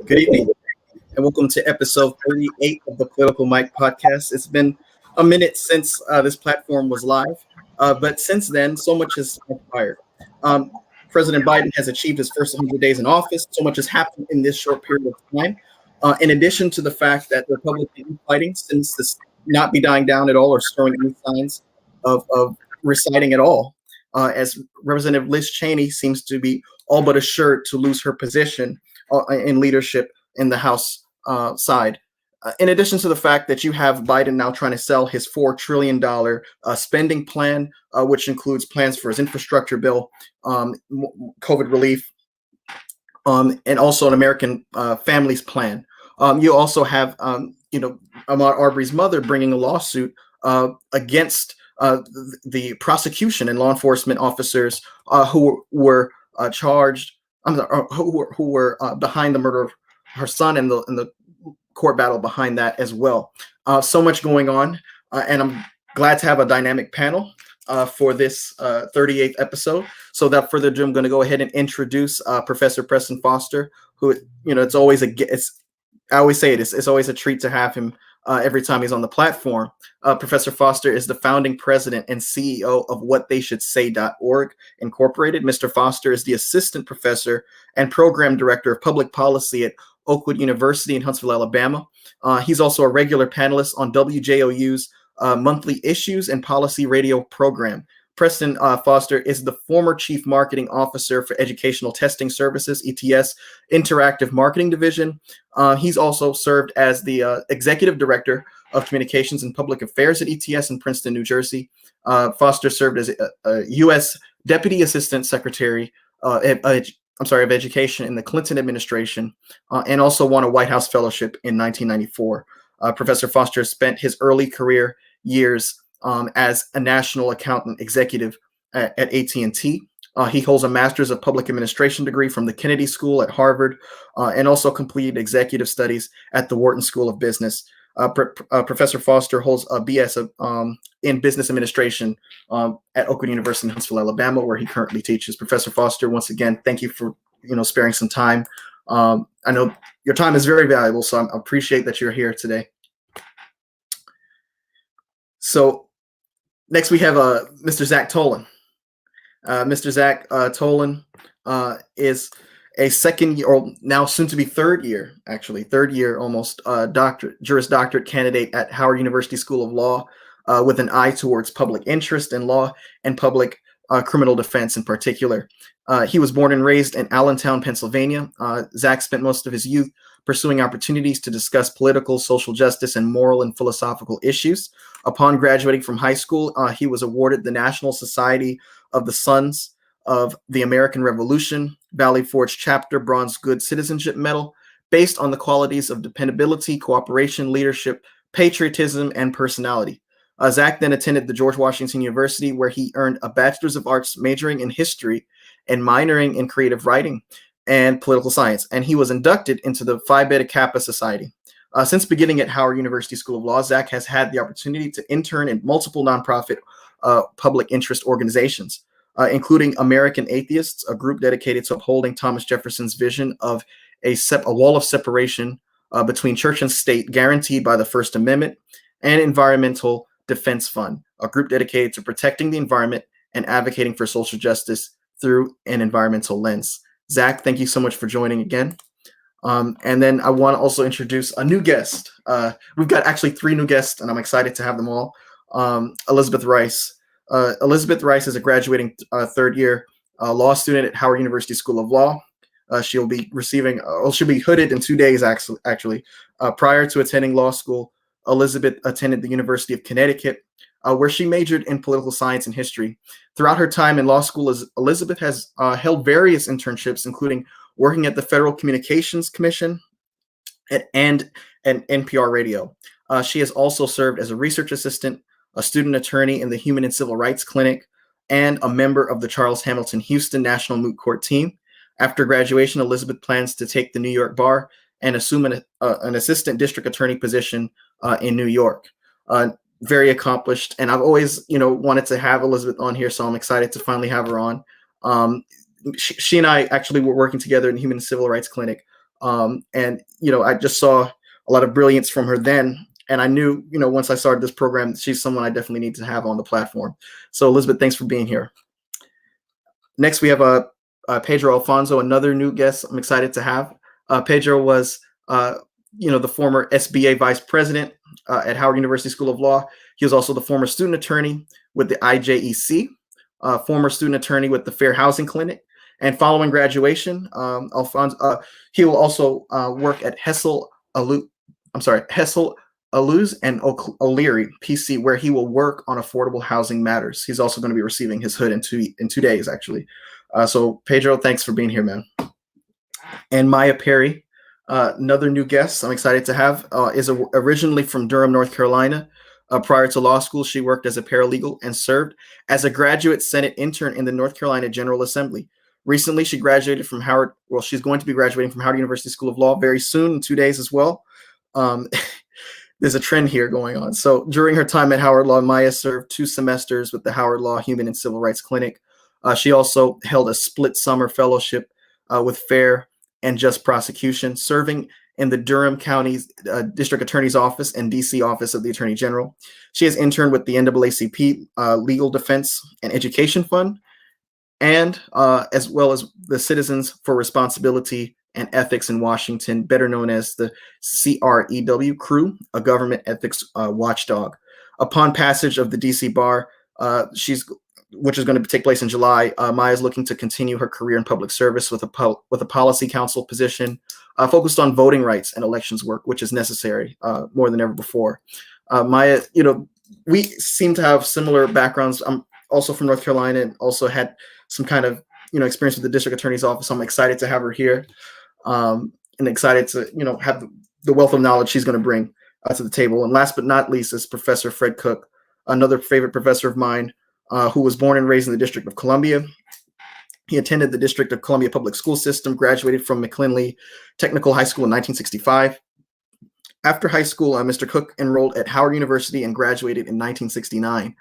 Good evening, and welcome to episode 38 of the Political Mike podcast. It's been a minute since this platform was live, but since then, so much has transpired. Um, President Biden has achieved his first 100 days in office. So much has happened in this short period of time. In addition to the fact that Republican fighting seems to not be dying down at all or showing any signs of reciting at all, as Representative Liz Cheney seems to be all but assured to lose her position in leadership in the House side. In addition to the fact that you have Biden now trying to sell his $4 trillion spending plan, which includes plans for his infrastructure bill, COVID relief, and also an American Families Plan. You also have, Ahmaud Arbery's mother bringing a lawsuit against the prosecution and law enforcement officers who were charged, who were behind the murder of her son and the court battle behind that as well. So much going on, and I'm glad to have a dynamic panel for this 38th episode. So without further ado, I'm going to go ahead and introduce Professor Preston Foster, who, it's always I always say it's always a treat to have him every time he's on the platform. Professor Foster is the founding president and CEO of whattheyshouldsay.org Incorporated. Mr. Foster is the assistant professor and program director of public policy at Oakwood University in Huntsville, Alabama. He's also a regular panelist on WJOU's monthly issues and policy radio program. Preston Foster is the former chief marketing officer for Educational Testing Services, ETS, Interactive Marketing Division. He's also served as the executive director of communications and public affairs at ETS in Princeton, New Jersey. Foster served as a U.S. Deputy Assistant Secretary of Education in the Clinton administration, and also won a White House fellowship in 1994. Professor Foster spent his early career years as a national accountant executive at AT&T. He holds a master's of public administration degree from the Kennedy School at Harvard, and also completed executive studies at the Wharton School of Business. Professor Foster holds a BS in business administration at Oakwood University in Huntsville, Alabama, where he currently teaches. Professor Foster, once again, thank you for sparing some time. I know your time is very valuable, so I appreciate that you're here today. So next we have Mr. Zach Tolan. Mr. Zach Tolan is a second year, or now soon to be third year almost, Juris Doctorate candidate at Howard University School of Law, with an eye towards public interest in law and public criminal defense in particular. He was born and raised in Allentown, Pennsylvania. Zach spent most of his youth pursuing opportunities to discuss political, social justice, and moral and philosophical issues. Upon graduating from high school, he was awarded the National Society of the Sons of the American Revolution Valley Forge Chapter Bronze Good Citizenship Medal, based on the qualities of dependability, cooperation, leadership, patriotism, and personality. Zach then attended the George Washington University, where he earned a Bachelor's of Arts majoring in history and minoring in creative writing and political science, and he was inducted into the Phi Beta Kappa Society. Since beginning at Howard University School of Law, Zach has had the opportunity to intern in multiple nonprofit public interest organizations, including American Atheists, a group dedicated to upholding Thomas Jefferson's vision of a wall of separation between church and state guaranteed by the First Amendment, and Environmental Defense Fund, a group dedicated to protecting the environment and advocating for social justice through an environmental lens. Zach, thank you so much for joining again. And then I want to also introduce a new guest. We've got actually 3 new guests, and I'm excited to have them all. Elizabeth Rice. Elizabeth Rice is a graduating third-year law student at Howard University School of Law. She'll be hooded in 2 days, actually. Prior to attending law school, Elizabeth attended the University of Connecticut, where she majored in political science and history. Throughout her time in law school, Elizabeth has held various internships, including working at the Federal Communications Commission and NPR Radio. She has also served as a research assistant, a student attorney in the Human and Civil Rights Clinic, and a member of the Charles Hamilton Houston National Moot Court team. After graduation, Elizabeth plans to take the New York bar and assume an assistant district attorney position in New York. Very accomplished, and I've always, wanted to have Elizabeth on here, so I'm excited to finally have her on. She and I actually were working together in the Human and Civil Rights Clinic And, I just saw a lot of brilliance from her then. And I knew, once I started this program, she's someone I definitely need to have on the platform. So Elizabeth, thanks for being here. Next, we have Pedro Alfonso, another new guest I'm excited to have. Pedro was, the former SBA vice president at Howard University School of Law. He was also the former student attorney with the IJEC, former student attorney with the Fair Housing Clinic. And following graduation, Alfonso, he will also work at Hessel Aluz and O'Leary PC, where he will work on affordable housing matters. He's also going to be receiving his hood in 2 days, actually. So Pedro, thanks for being here, man. And Maya Perry, another new guest I'm excited to have, is originally from Durham, North Carolina. Prior to law school, she worked as a paralegal and served as a graduate Senate intern in the North Carolina General Assembly. Recently, she graduated from Howard. Well, she's going to be graduating from Howard University School of Law very soon, in 2 days as well. There's a trend here going on. So during her time at Howard Law, Maya served 2 semesters with the Howard Law Human and Civil Rights Clinic. She also held a split summer fellowship with Fair and Just Prosecution, serving in the Durham County's District Attorney's Office and DC Office of the Attorney General. She has interned with the NAACP Legal Defense and Education Fund, and as well as the Citizens for Responsibility and Ethics in Washington, better known as the CREW, CREW, a government ethics watchdog. Upon passage of the DC bar, which is going to take place in July, Maya is looking to continue her career in public service with a policy council position focused on voting rights and elections work, which is necessary more than ever before. Maya, we seem to have similar backgrounds. I'm also from North Carolina and also had some kind of experience with the district attorney's office. I'm excited to have her here, and excited to have the wealth of knowledge she's going to bring to the table. And last but not least is Professor Fred Cook, another favorite professor of mine, who was born and raised in the District of Columbia. He attended the District of Columbia Public School System, graduated from McKinley Technical High School in 1965. After high school, Mr. Cook enrolled at Howard University and graduated in 1969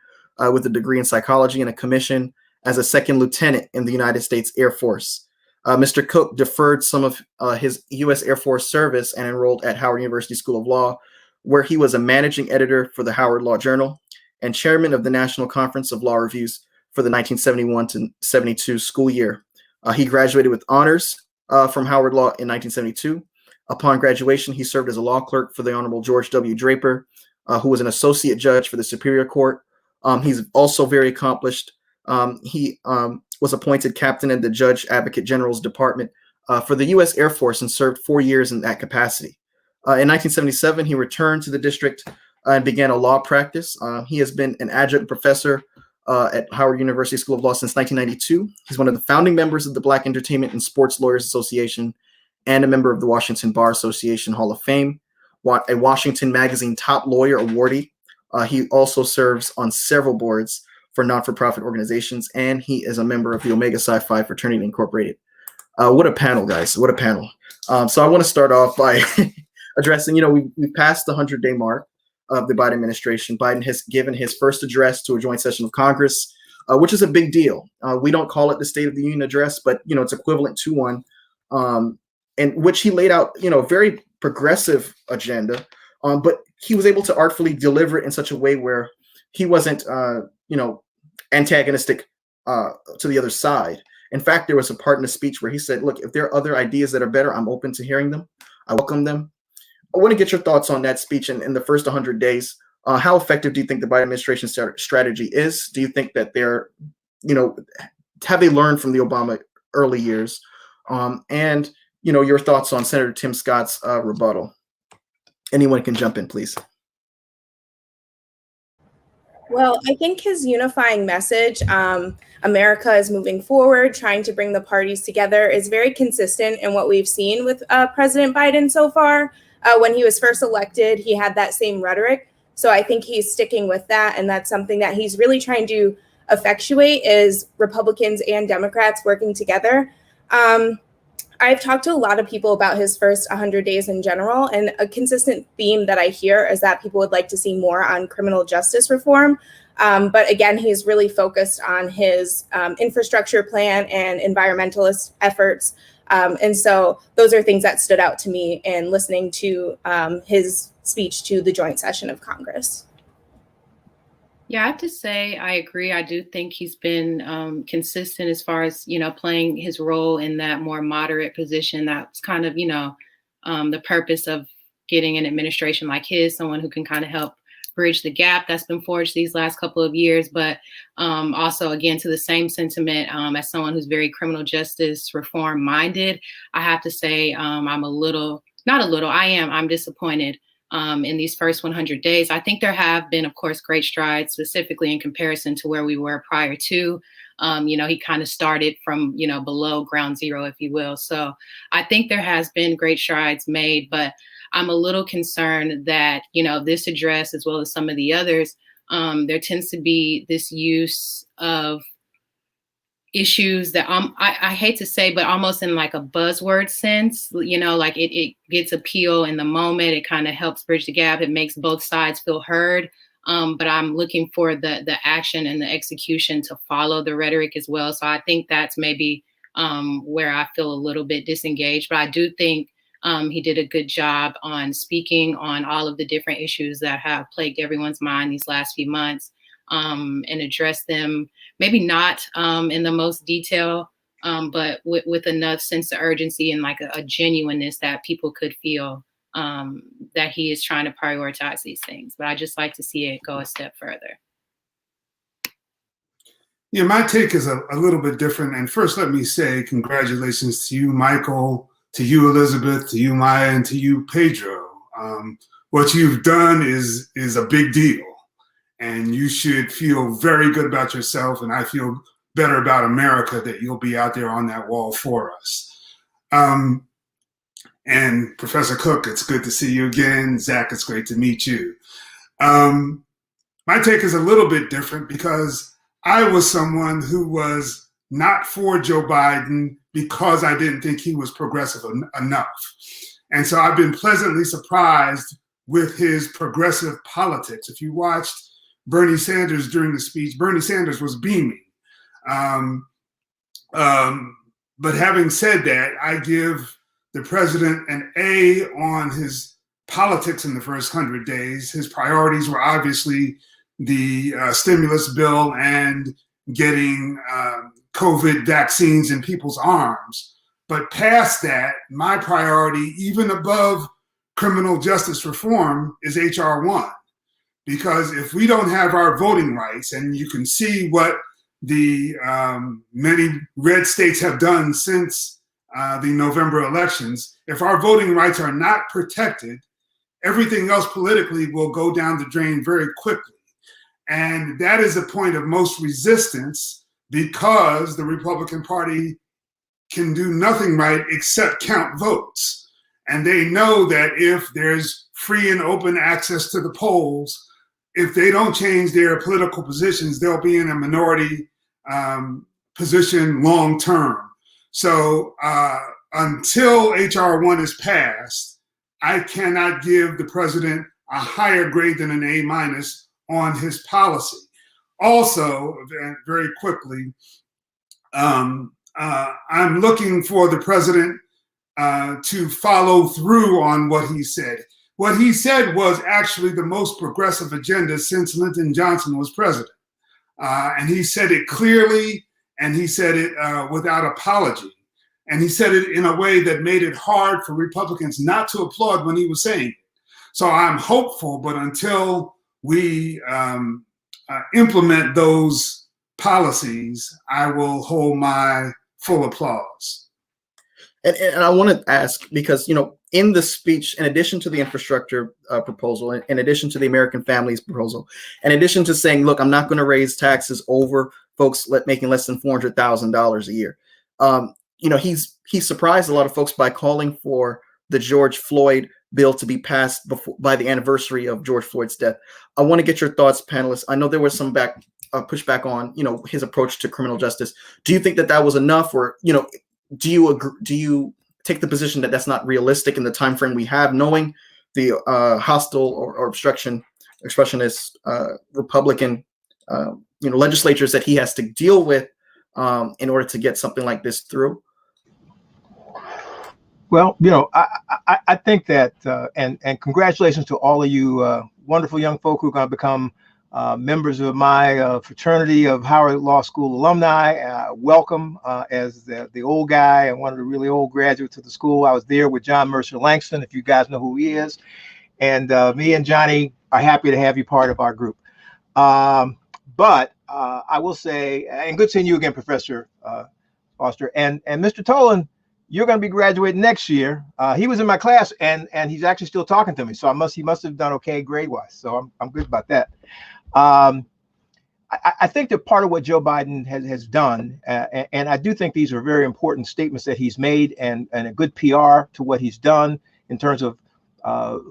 with a degree in psychology and a commission as a second lieutenant in the United States Air Force. Mr. Cook deferred some of his U.S. Air Force service and enrolled at Howard University School of Law, where he was a managing editor for the Howard Law Journal and chairman of the National Conference of Law Reviews for the 1971 to 72 school year. He graduated with honors from Howard Law in 1972. Upon graduation, he served as a law clerk for the Honorable George W. Draper, who was an associate judge for the Superior Court. He's also very accomplished. He was appointed captain in the Judge Advocate General's Department for the U.S. Air Force and served 4 years in that capacity. In 1977, he returned to the district and began a law practice. He has been an adjunct professor at Howard University School of Law since 1992. He's one of the founding members of the Black Entertainment and Sports Lawyers Association and a member of the Washington Bar Association Hall of Fame, a Washington Magazine Top Lawyer awardee. He also serves on several boards for not-for-profit organizations, and he is a member of the Omega Psi Phi Fraternity Incorporated. What a panel, guys. What a panel. So I want to start off by addressing, we passed the 100-day mark of the Biden administration. Biden has given his first address to a joint session of Congress, which is a big deal. We don't call it the State of the Union address, but, it's equivalent to one, in which he laid out, a very progressive agenda, but he was able to artfully deliver it in such a way where he wasn't, antagonistic to the other side. In fact, there was a part in the speech where he said, look, if there are other ideas that are better, I'm open to hearing them. I welcome them. I want to get your thoughts on that speech in the first 100 days. How effective do you think the Biden administration strategy is? Do you think that they're, have they learned from the Obama early years? And, your thoughts on Senator Tim Scott's rebuttal. Anyone can jump in, please. Well, I think his unifying message, America is moving forward, trying to bring the parties together, is very consistent in what we've seen with President Biden so far. When he was first elected, he had that same rhetoric. So I think he's sticking with that. And that's something that he's really trying to effectuate, is Republicans and Democrats working together. I've talked to a lot of people about his first 100 days in general, and a consistent theme that I hear is that people would like to see more on criminal justice reform. But again, he's really focused on his infrastructure plan and environmentalist efforts. And so those are things that stood out to me in listening to his speech to the joint session of Congress. Yeah, I have to say I agree. I do think he's been consistent as far as, playing his role in that more moderate position. That's kind of, the purpose of getting an administration like his, someone who can kind of help bridge the gap that's been forged these last couple of years. But also, again, to the same sentiment, as someone who's very criminal justice reform minded, I have to say I'm disappointed in these first 100 days. I think there have been, of course, great strides, specifically in comparison to where we were prior to. He kind of started from, below ground zero, if you will. So I think there has been great strides made, but I'm a little concerned that, this address, as well as some of the others, there tends to be this use of issues that I hate to say, but almost in like a buzzword sense, like it gets appeal in the moment. It kind of helps bridge the gap. It makes both sides feel heard. But I'm looking for the action and the execution to follow the rhetoric as well. So I think that's maybe where I feel a little bit disengaged. But I do think he did a good job on speaking on all of the different issues that have plagued everyone's mind these last few months, and address them, maybe not in the most detail, but with enough sense of urgency and like a genuineness that people could feel that he is trying to prioritize these things. But I just like to see it go a step further. Yeah, my take is a little bit different. And first, let me say congratulations to you, Michael, to you, Elizabeth, to you, Maya, and to you, Pedro. What you've done is a big deal. And you should feel very good about yourself. And I feel better about America that you'll be out there on that wall for us. And Professor Cook, it's good to see you again. Zach, it's great to meet you. My take is a little bit different because I was someone who was not for Joe Biden because I didn't think he was progressive enough. And so I've been pleasantly surprised with his progressive politics. If you watched Bernie Sanders during the speech, Bernie Sanders was beaming. But having said that, I give the president an A on his politics in the first 100 days. His priorities were obviously the stimulus bill and getting COVID vaccines in people's arms. But past that, my priority, even above criminal justice reform, is H.R. 1. Because if we don't have our voting rights, and you can see what the many red states have done since the November elections, if our voting rights are not protected, everything else politically will go down the drain very quickly. And that is the point of most resistance, because the Republican Party can do nothing right except count votes. And they know that if there's free and open access to the polls, if they don't change their political positions, they'll be in a minority position long term. So until H.R. 1 is passed, I cannot give the president a higher grade than an A- on his policy. Also, very quickly, I'm looking for the president to follow through on what he said. What he said was actually the most progressive agenda since Lyndon Johnson was president. And he said it clearly, and he said it without apology. And he said it in a way that made it hard for Republicans not to applaud when he was saying it. So I'm hopeful, but until we implement those policies, I will hold my full applause. And I want to ask, because, in the speech, in addition to the infrastructure proposal, in addition to the American Families proposal, in addition to saying, look, I'm not going to raise taxes over folks making less than $400,000 a year. He surprised a lot of folks by calling for the George Floyd bill to be passed by the anniversary of George Floyd's death. I want to get your thoughts, panelists. I know there was some pushback on, his approach to criminal justice. Do you think that was enough, or, do you agree? Do you take the position that that's not realistic in the time frame we have, knowing the hostile or obstructionist Republican legislatures that he has to deal with in order to get something like this through? Well, I think that, and congratulations to all of you wonderful young folk who are going to become members of my fraternity of Howard Law School alumni. Welcome as the old guy and one of the really old graduates of the school. I was there with John Mercer Langston, if you guys know who he is. And me and Johnny are happy to have you part of our group. But I will say, and good seeing you again, Professor Foster, and Mr. Tolan, you're going to be graduating next year. He was in my class, and he's actually still talking to me. So he must have done okay grade wise. So I'm good about that. I think that part of what Joe Biden has done, and I do think these are very important statements that he's made, and a good PR to what he's done in terms of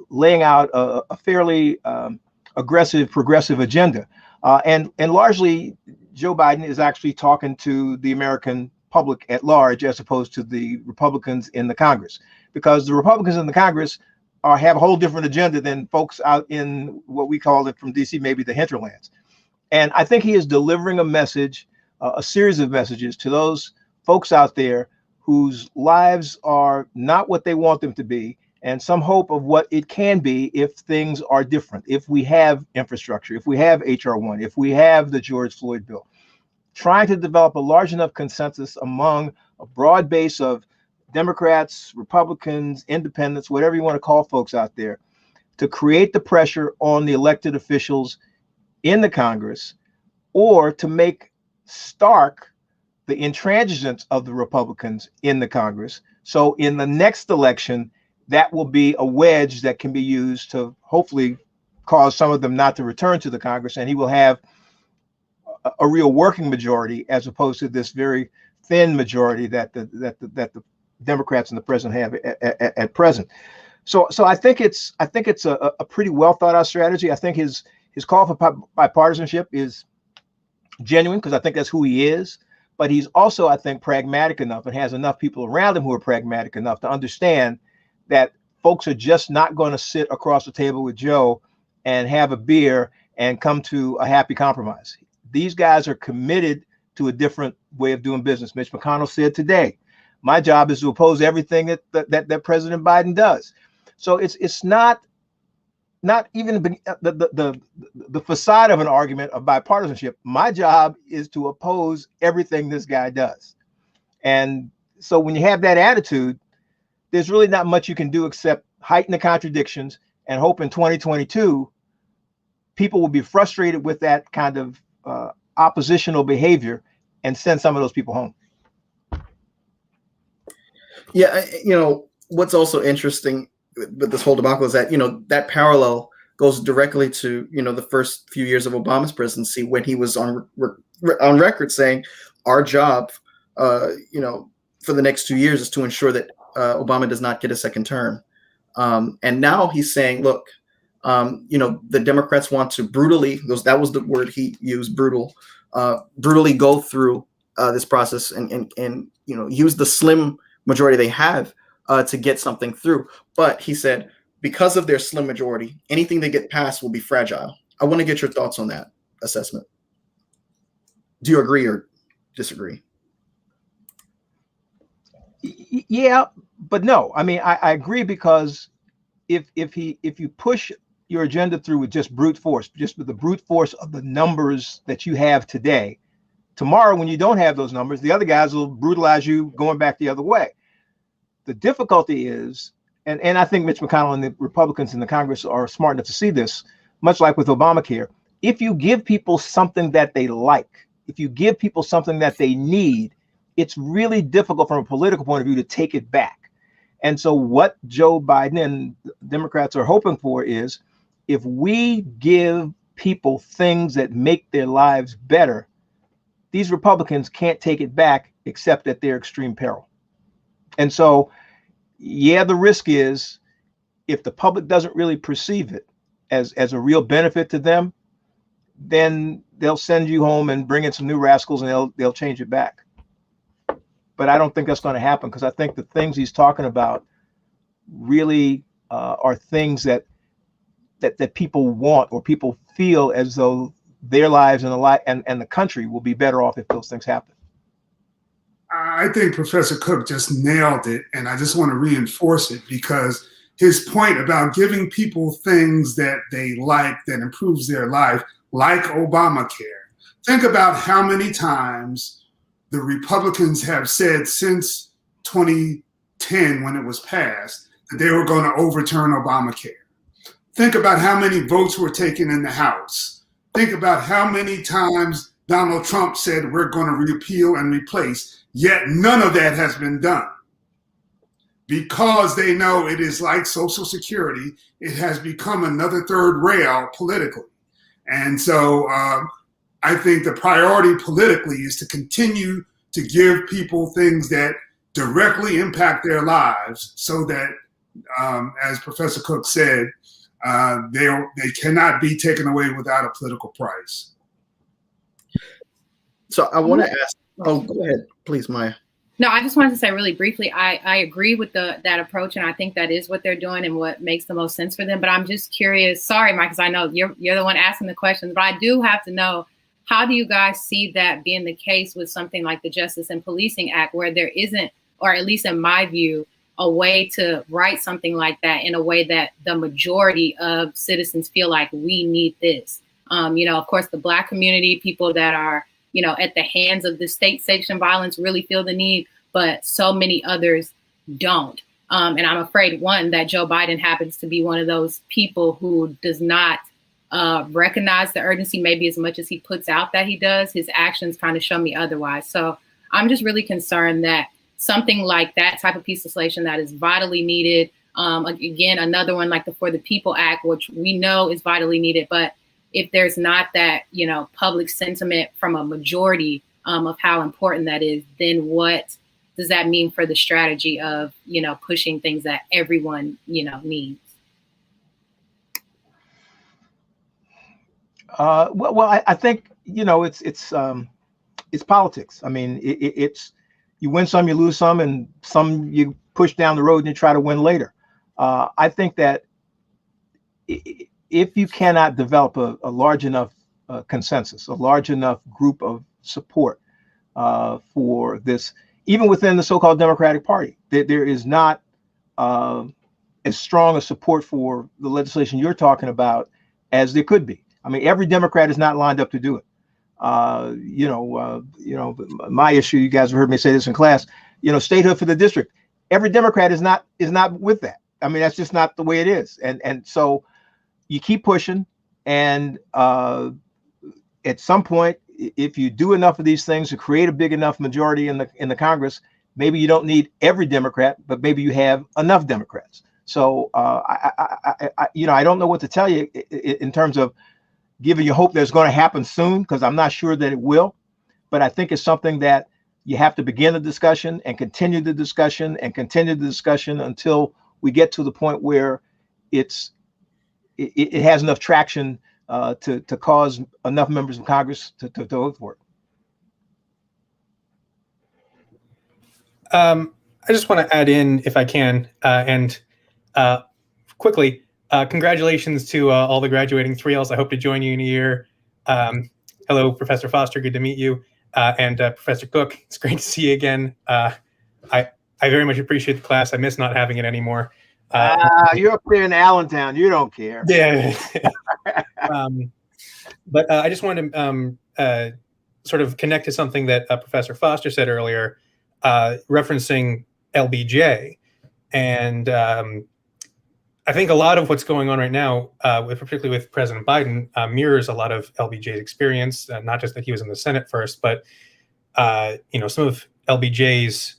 laying out a fairly aggressive, progressive agenda. And largely, Joe Biden is actually talking to the American public at large, as opposed to the Republicans in the Congress, because the Republicans in the Congress have a whole different agenda than folks out in what we call it from DC, maybe the hinterlands. And I think he is delivering a message, a series of messages to those folks out there whose lives are not what they want them to be, and some hope of what it can be if things are different, if we have infrastructure, if we have HR1, if we have the George Floyd bill. Trying to develop a large enough consensus among a broad base of Democrats, Republicans, independents, whatever you want to call folks out there, to create the pressure on the elected officials in the Congress, or to make stark the intransigence of the Republicans in the Congress. So in the next election, that will be a wedge that can be used to hopefully cause some of them not to return to the Congress, and he will have a real working majority, as opposed to this very thin majority that the Democrats and the president have at present. So I think it's a pretty well thought out strategy. I think his call for bipartisanship is genuine, because I think that's who he is. But he's also, I think, pragmatic enough, and has enough people around him who are pragmatic enough to understand that folks are just not going to sit across the table with Joe and have a beer and come to a happy compromise. These guys are committed to a different way of doing business. Mitch McConnell said today, my job is to oppose everything that President Biden does. So it's not even the facade of an argument of bipartisanship. My job is to oppose everything this guy does. And so when you have that attitude, there's really not much you can do except heighten the contradictions and hope in 2022 people will be frustrated with that kind of oppositional behavior and send some of those people home. Yeah, what's also interesting with this whole debacle is that that parallel goes directly to the first few years of Obama's presidency, when he was on record saying our job for the next 2 years is to ensure that Obama does not get a second term. And now he's saying, look, the Democrats want to brutally, that was the word he used, brutally go through this process and use the slim majority they have to get something through. But he said, because of their slim majority, anything they get passed will be fragile. I want to get your thoughts on that assessment. Do you agree or disagree? Yeah, but no. I mean, I agree, because if you push your agenda through with just brute force, just with the brute force of the numbers that you have today, tomorrow when you don't have those numbers, the other guys will brutalize you going back the other way. The difficulty is, and I think Mitch McConnell and the Republicans in the Congress are smart enough to see this, much like with Obamacare, if you give people something that they like, if you give people something that they need, it's really difficult from a political point of view to take it back. And so what Joe Biden and Democrats are hoping for is, if we give people things that make their lives better, these Republicans can't take it back except at their extreme peril. And so, yeah, the risk is, if the public doesn't really perceive it as a real benefit to them, then they'll send you home and bring in some new rascals, and they'll change it back. But I don't think that's going to happen, because I think the things he's talking about really are things that people want, or people feel as though their lives and the country will be better off if those things happen. I think Professor Cook just nailed it, and I just want to reinforce it because his point about giving people things that they like that improves their life, like Obamacare. Think about how many times the Republicans have said since 2010 when it was passed that they were going to overturn Obamacare. Think about how many votes were taken in the House. Think about how many times Donald Trump said we're going to repeal and replace, yet none of that has been done. Because they know it is like Social Security, it has become another third rail politically. And so I think the priority politically is to continue to give people things that directly impact their lives so that, as Professor Cook said, they cannot be taken away without a political price. So I want to ask, oh, go ahead, please, Maya. No, I just wanted to say really briefly, I agree with that approach, and I think that is what they're doing and what makes the most sense for them. But I'm just curious, sorry, Mike, because I know you're the one asking the questions, but I do have to know, how do you guys see that being the case with something like the Justice and Policing Act, where there isn't, or at least in my view, a way to write something like that in a way that the majority of citizens feel like we need this? Of course, the Black community, people that are, at the hands of the state-sanctioned violence really feel the need, but so many others don't. And I'm afraid, one, that Joe Biden happens to be one of those people who does not recognize the urgency maybe as much as he puts out that he does. His actions kind of show me otherwise. So I'm just really concerned that something like that type of piece of legislation that is vitally needed, again, another one like the For the People Act, which we know is vitally needed, but if there's not that, public sentiment from a majority of how important that is, then what does that mean for the strategy of, pushing things that everyone, needs? I think, it's politics. I mean, it's you win some, you lose some, and some you push down the road and you try to win later. I think that if you cannot develop a large enough consensus, a large enough group of support for this, even within the so-called Democratic Party, there is not as strong a support for the legislation you're talking about as there could be. I mean, every Democrat is not lined up to do it. My issue, you guys have heard me say this in class, statehood for the district. Every Democrat is not with that. I mean, that's just not the way it is. And so you keep pushing, and at some point, if you do enough of these things to create a big enough majority in the Congress, maybe you don't need every Democrat, but maybe you have enough Democrats. So I don't know what to tell you in terms of giving you hope that it's going to happen soon, because I'm not sure that it will. But I think it's something that you have to begin the discussion and continue the discussion and continue the discussion until we get to the point where it has enough traction to cause enough members of Congress to vote for it. I just want to add in, if I can, and quickly, congratulations to all the graduating 3Ls. I hope to join you in a year. Hello, Professor Foster. Good to meet you. And Professor Cook, it's great to see you again. I very much appreciate the class. I miss not having it anymore. You're up there in Allentown. You don't care. Yeah. But I just wanted to sort of connect to something that Professor Foster said earlier, referencing LBJ. And I think a lot of what's going on right now, particularly with President Biden, mirrors a lot of LBJ's experience, not just that he was in the Senate first, but some of LBJ's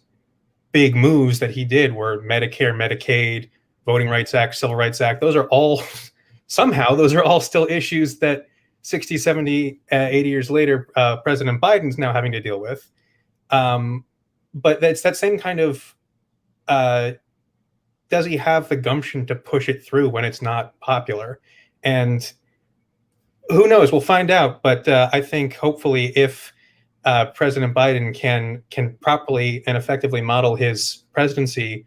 big moves that he did were Medicare, Medicaid, Voting Rights Act, Civil Rights Act. Those are all still issues that 60, 70, 80 years later, President Biden's now having to deal with. But that's that same kind of, does he have the gumption to push it through when it's not popular? And who knows? We'll find out. But I think hopefully if President Biden can properly and effectively model his presidency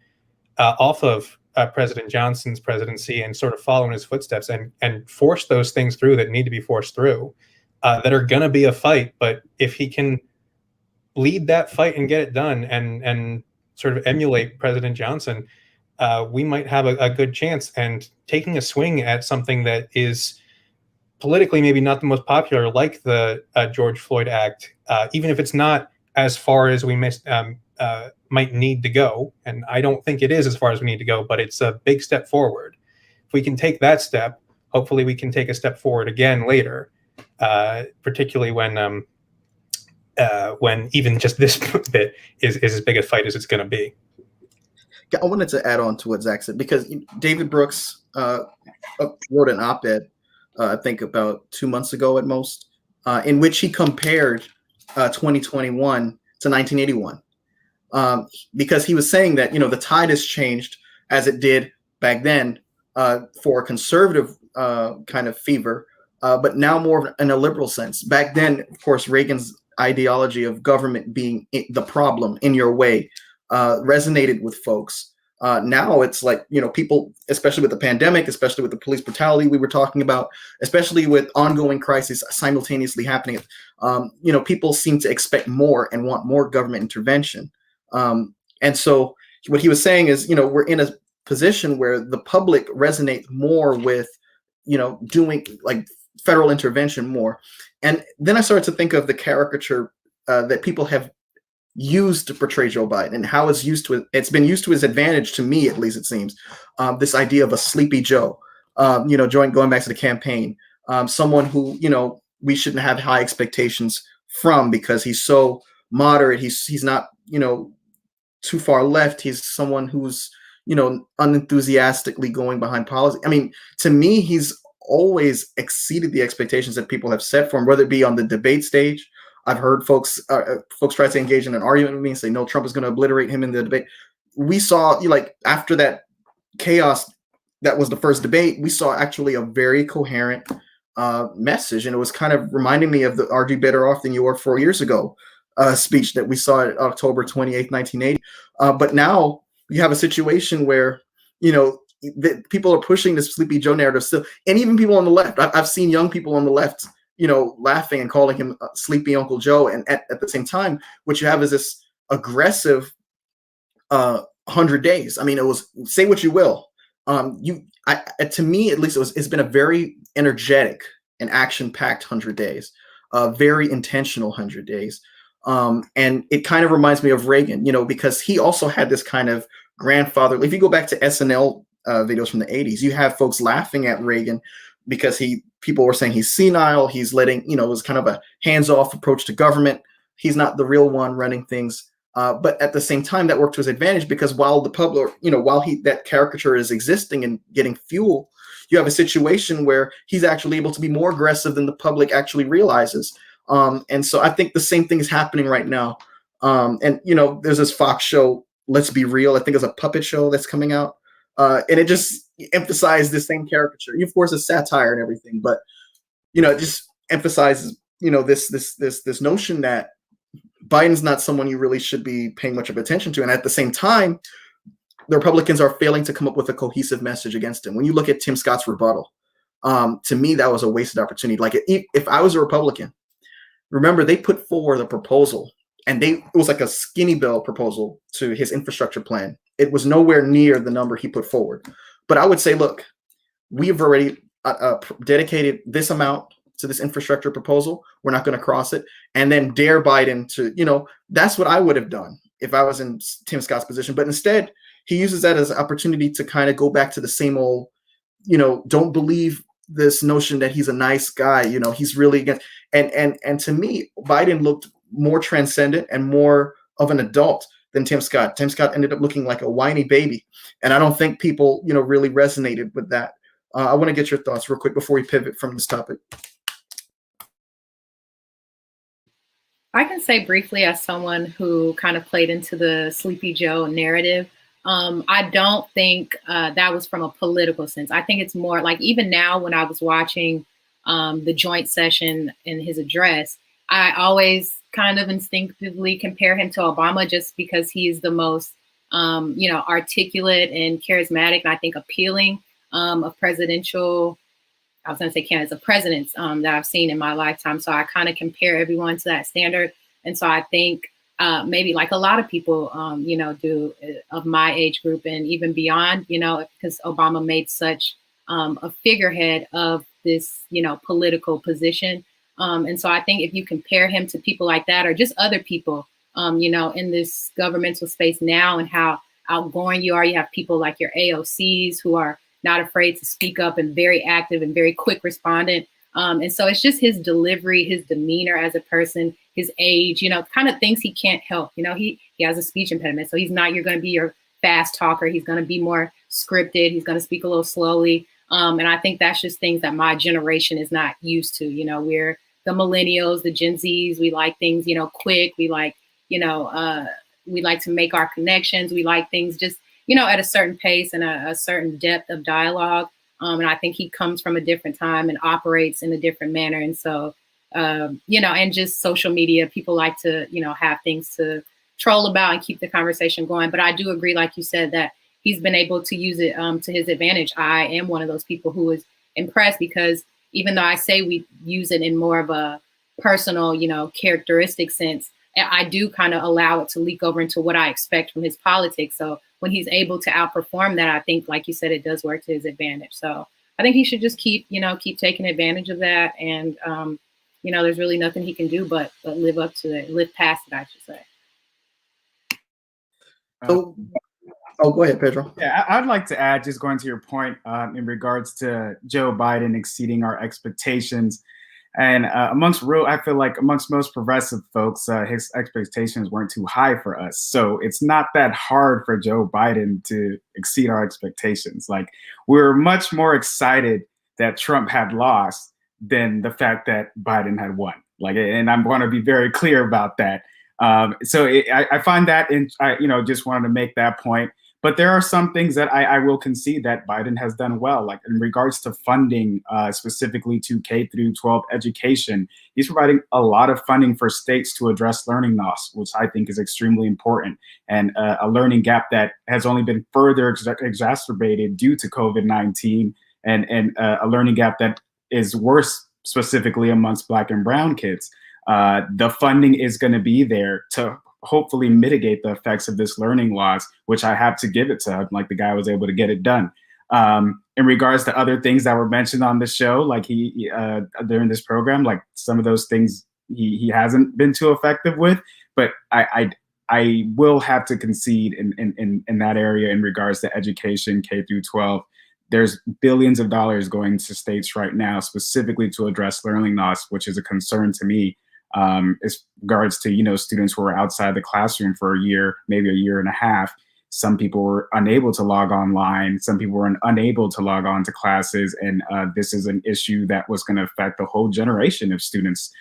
off of President Johnson's presidency and sort of follow in his footsteps and force those things through that need to be forced through, that are going to be a fight. But if he can lead that fight and get it done, and sort of emulate President Johnson, we might have a good chance. And taking a swing at something that is politically maybe not the most popular, like the George Floyd Act, even if it's not as far as we might need to go, and I don't think it is as far as we need to go, but it's a big step forward. If we can take that step, hopefully we can take a step forward again later, particularly when even just this bit is as big a fight as it's going to be. I wanted to add on to what Zach said, because David Brooks wrote an op-ed, I think about 2 months ago at most, in which he compared 2021 to 1981, because he was saying that, the tide has changed as it did back then for a conservative kind of fever, but now more in a liberal sense. Back then, of course, Reagan's ideology of government being the problem, in your way, resonated with folks. Now it's like, people, especially with the pandemic, especially with the police brutality we were talking about, especially with ongoing crises simultaneously happening, people seem to expect more and want more government intervention. And so what he was saying is, we're in a position where the public resonates more with, doing like federal intervention more. And then I started to think of the caricature that people have used to portray Joe Biden, and how it's been used to his advantage, to me at least it seems, this idea of a sleepy Joe, going back to the campaign, someone who, we shouldn't have high expectations from, because he's so moderate, he's not, too far left, he's someone who's, unenthusiastically going behind policy. I mean, to me, he's always exceeded the expectations that people have set for him, whether it be on the debate stage. I've heard folks try to engage in an argument with me and say, no, Trump is going to obliterate him in the debate. We saw, like, after that chaos, that was the first debate, we saw actually a very coherent message. And it was kind of reminding me of the "Are You Better Off Than You Were 4 years ago" speech that we saw at October 28th, 1980. But now you have a situation where, people are pushing this Sleepy Joe narrative still. And even people on the left, I've seen young people on the left, laughing and calling him Sleepy Uncle Joe. And at the same time, what you have is this aggressive 100 days. I mean, it was, say what you will. To me, at least, it's been a very energetic and action-packed 100 days, very intentional 100 days. And it kind of reminds me of Reagan, because he also had this kind of grandfather. If you go back to SNL videos from the 80s, you have folks laughing at Reagan because people were saying he's senile. He's letting, it was kind of a hands-off approach to government. He's not the real one running things. But at the same time, that worked to his advantage, because while the public, while that caricature is existing and getting fuel, you have a situation where he's actually able to be more aggressive than the public actually realizes. And so I think the same thing is happening right now. And, there's this Fox show, Let's Be Real. I think it's a puppet show that's coming out. And it just emphasized the same caricature. Of course, it's satire and everything, but, it just emphasizes, this notion that Biden's not someone you really should be paying much of attention to. And at the same time, the Republicans are failing to come up with a cohesive message against him. When you look at Tim Scott's rebuttal, to me, that was a wasted opportunity. Like, if I was a Republican, remember, they put forward a proposal, and it was like a skinny bill proposal to his infrastructure plan. It was nowhere near the number he put forward. But I would say, look, we have already dedicated this amount to this infrastructure proposal. We're not going to cross it. And then dare Biden to, that's what I would have done if I was in Tim Scott's position. But instead, he uses that as an opportunity to kind of go back to the same old, don't believe this notion that he's a nice guy. He's really against. And to me, Biden looked more transcendent and more of an adult than Tim Scott. Tim Scott ended up looking like a whiny baby. And I don't think people, really resonated with that. I want to get your thoughts real quick before we pivot from this topic. I can say briefly, as someone who kind of played into the Sleepy Joe narrative, I don't think that was from a political sense. I think it's more like, even now when I was watching the joint session in his address, I always kind of instinctively compare him to Obama, just because he's the most, articulate and charismatic, and I think appealing of presidential, I was going to say candidates, of presidents that I've seen in my lifetime. So I kind of compare everyone to that standard. And so I think maybe like a lot of people, do of my age group and even beyond, because Obama made such a figurehead of this, political position. And so I think if you compare him to people like that or just other people, in this governmental space now and how outgoing you are, you have people like your AOCs who are not afraid to speak up and very active and very quick respondent. And so it's just his delivery, his demeanor as a person, his age, kind of things he can't help. He has a speech impediment. So you're going to be your fast talker. He's going to be more scripted. He's going to speak a little slowly. And I think that's just things that my generation is not used to. We're the millennials, the Gen Zs. We like things, quick. We like, we like to make our connections. We like things just, at a certain pace and a certain depth of dialogue. And I think he comes from a different time and operates in a different manner. And so, and just social media, people like to, have things to troll about and keep the conversation going. But I do agree, like you said, that he's been able to use it to his advantage. I am one of those people who is impressed because even though I say we use it in more of a personal, characteristic sense, I do kind of allow it to leak over into what I expect from his politics. So when he's able to outperform that, I think, like you said, it does work to his advantage. So I think he should just keep taking advantage of that. And, there's really nothing he can do but live up to it, live past it, I should say. So, go ahead, Pedro. Yeah, I'd like to add, just going to your point in regards to Joe Biden exceeding our expectations. And I feel like amongst most progressive folks, his expectations weren't too high for us. So it's not that hard for Joe Biden to exceed our expectations. Like, we're much more excited that Trump had lost than the fact that Biden had won. Like, and I'm going to be very clear about that. I find that, just wanted to make that point. But there are some things that I will concede that Biden has done well, like in regards to funding, specifically to K through 12 education. He's providing a lot of funding for states to address learning loss, which I think is extremely important, and a learning gap that has only been further exacerbated due to COVID-19, and a learning gap that is worse specifically amongst Black and brown kids. The funding is going to be there to hopefully mitigate the effects of this learning loss, which I have to give it to him. Like, the guy was able to get it done. In regards to other things that were mentioned on the show, like he during this program, like some of those things he hasn't been too effective with, but I will have to concede in that area in regards to education, K through 12. There's billions of dollars going to states right now specifically to address learning loss, which is a concern to me. As regards to, students who are outside the classroom for a year, maybe a year and a half. Some people were unable to log online. Some people were unable to log on to classes. And this is an issue that was going to affect the whole generation of students.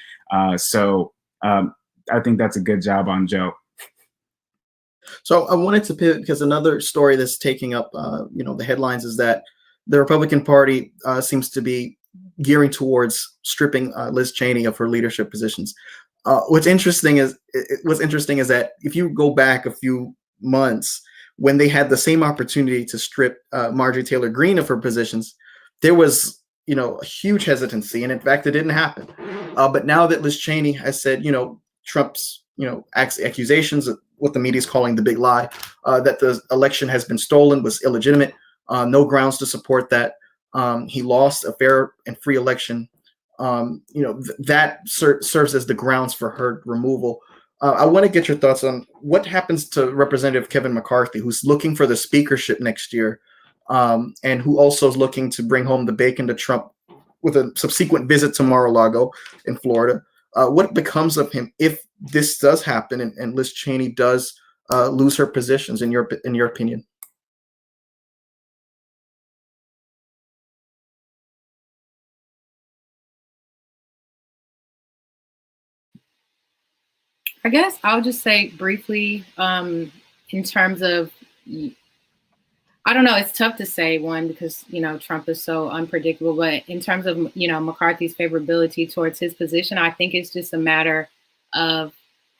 So I think that's a good job on Joe. So I wanted to pivot because another story that's taking up, the headlines is that the Republican Party seems to be gearing towards stripping Liz Cheney of her leadership positions. What's interesting is that if you go back a few months when they had the same opportunity to strip Marjorie Taylor Greene of her positions, there was a huge hesitancy, and in fact, it didn't happen. But now that Liz Cheney has said, Trump's accusations, what the media is calling the big lie, that the election has been stolen, was illegitimate, no grounds to support that. He lost a fair and free election. That serves as the grounds for her removal. I want to get your thoughts on what happens to Representative Kevin McCarthy, who's looking for the speakership next year, and who also is looking to bring home the bacon to Trump with a subsequent visit to Mar-a-Lago in Florida. What becomes of him if this does happen and Liz Cheney does lose her positions, in your opinion? I guess I'll just say briefly, in terms of, I don't know, it's tough to say, one, because, Trump is so unpredictable, but in terms of, McCarthy's favorability towards his position, I think it's just a matter of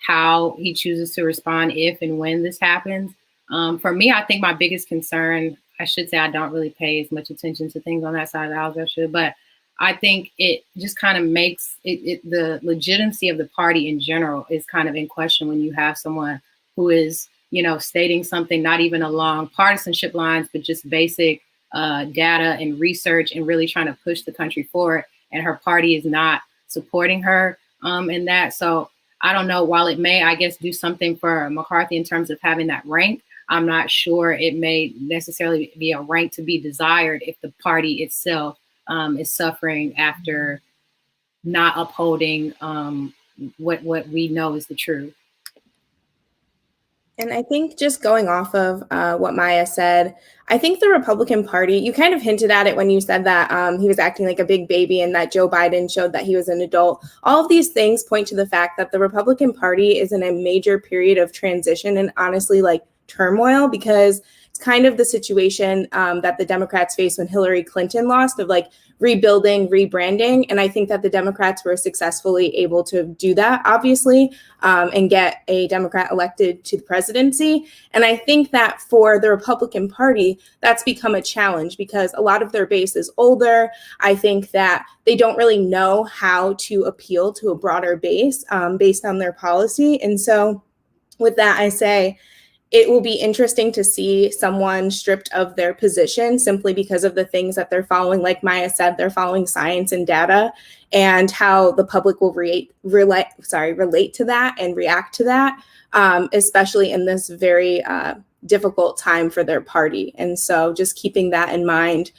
how he chooses to respond if and when this happens. For me, I think my biggest concern, I should say I don't really pay as much attention to things on that side of the house as I should, but I think it just kind of makes the legitimacy of the party in general is kind of in question when you have someone who is, stating something not even along partisanship lines, but just basic data and research and really trying to push the country forward. And her party is not supporting her in that. So I don't know, while it may, I guess, do something for McCarthy in terms of having that rank, I'm not sure it may necessarily be a rank to be desired if the party itself is suffering after not upholding what we know is the truth. And I think just going off of what Maya said, I think the Republican Party, you kind of hinted at it when you said that he was acting like a big baby and that Joe Biden showed that he was an adult. All of these things point to the fact that the Republican Party is in a major period of transition and honestly like turmoil, because it's kind of the situation that the Democrats faced when Hillary Clinton lost, of like rebuilding, rebranding. And I think that the Democrats were successfully able to do that, obviously, and get a Democrat elected to the presidency. And I think that for the Republican Party, that's become a challenge because a lot of their base is older. I think that they don't really know how to appeal to a broader base based on their policy. And so with that, I say, it will be interesting to see someone stripped of their position simply because of the things that they're following. Like Maya said, they're following science and data, and how the public will relate to that and react to that, especially in this very difficult time for their party. And so just keeping that in mind,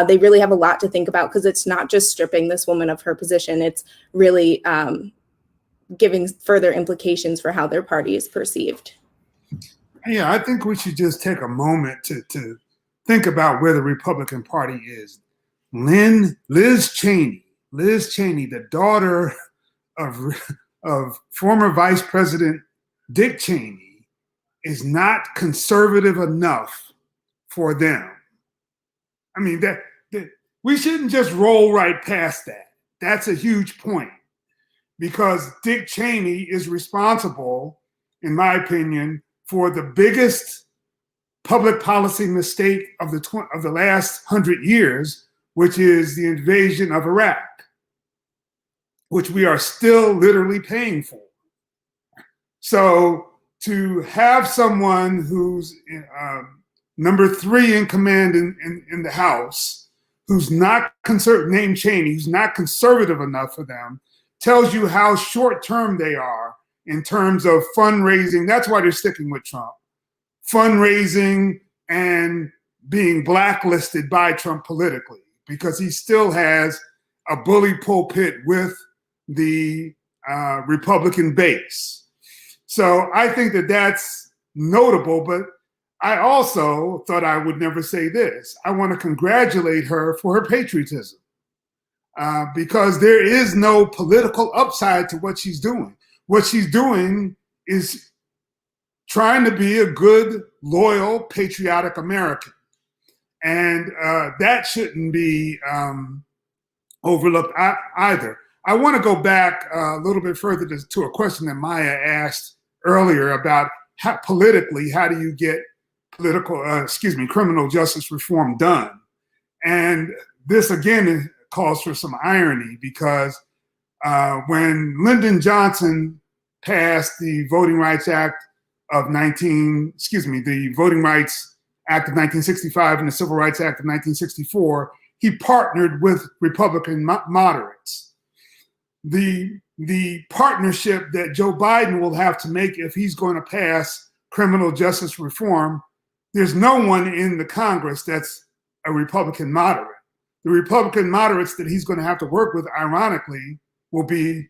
they really have a lot to think about, because it's not just stripping this woman of her position. It's really giving further implications for how their party is perceived. Yeah, I think we should just take a moment to think about where the Republican Party is. Liz Cheney, the daughter of former Vice President Dick Cheney, is not conservative enough for them. I mean, that we shouldn't just roll right past that. That's a huge point, because Dick Cheney is responsible, in my opinion, for the biggest public policy mistake of the last 100 years, which is the invasion of Iraq, which we are still literally paying for. So to have someone who's number 3 in command in the House, who's not named Cheney, who's not conservative enough for them, tells you how short-term they are in terms of fundraising. That's why they're sticking with Trump. Fundraising and being blacklisted by Trump politically, because he still has a bully pulpit with the Republican base. So I think that that's notable, but I also thought I would never say this. I want to congratulate her for her patriotism, because there is no political upside to what she's doing. What she's doing is trying to be a good, loyal, patriotic American. And that shouldn't be overlooked either. I want to go back a little bit further to a question that Maya asked earlier about how do you get criminal justice reform done? And this, again, calls for some irony, because when Lyndon Johnson passed the Voting Rights Act of 1965 and the Civil Rights Act of 1964, he partnered with Republican moderates. The partnership that Joe Biden will have to make if he's going to pass criminal justice reform, there's no one in the Congress that's a Republican moderate. The Republican moderates that he's going to have to work with, ironically, will be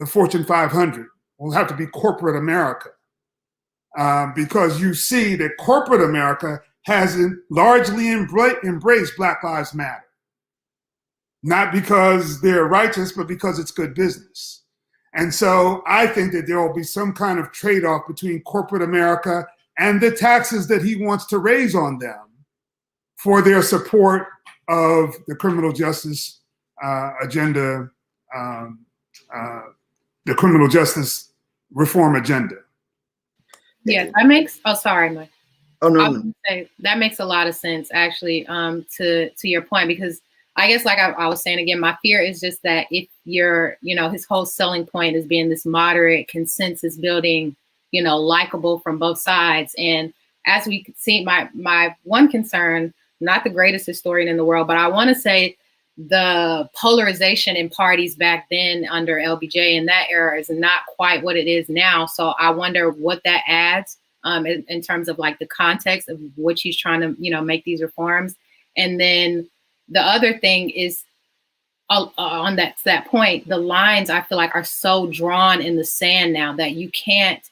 the Fortune 500, will have to be corporate America. Because you see that corporate America hasn't largely embraced Black Lives Matter. Not because they're righteous, but because it's good business. And so I think that there will be some kind of trade-off between corporate America and the taxes that he wants to raise on them for their support of the criminal justice agenda, the criminal justice reform agenda. Yeah, that makes. Oh, sorry, Mike. Oh no, I was gonna say, that makes a lot of sense, actually. To your point, because I guess, like I was saying again, my fear is just that if you're, his whole selling point is being this moderate consensus building, likable from both sides. And as we see, my one concern, not the greatest historian in the world, but I want to say the polarization in parties back then under LBJ in that era is not quite what it is now. So I wonder what that adds in terms of like the context of which he's trying to, make these reforms. And then the other thing is on that point, the lines I feel like are so drawn in the sand now that you can't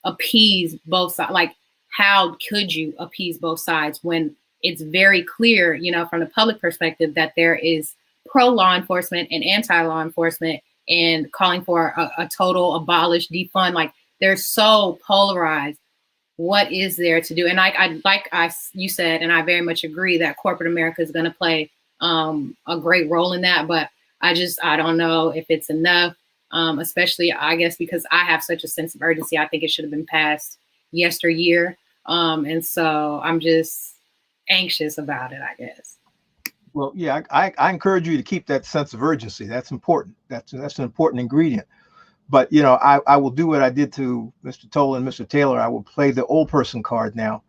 appease both sides. Like, how could you appease both sides when it's very clear, from the public perspective that there is pro-law enforcement and anti-law enforcement and calling for a total abolish, defund. Like, they're so polarized. What is there to do? And you said, and I very much agree that corporate America is going to play a great role in that. But I don't know if it's enough, especially, I guess, because I have such a sense of urgency. I think it should have been passed yesteryear. And so I'm just anxious about it, I guess. Well, yeah, I encourage you to keep that sense of urgency. That's important. That's an important ingredient. But, I will do what I did to Mr. Toll and Mr. Taylor. I will play the old person card now.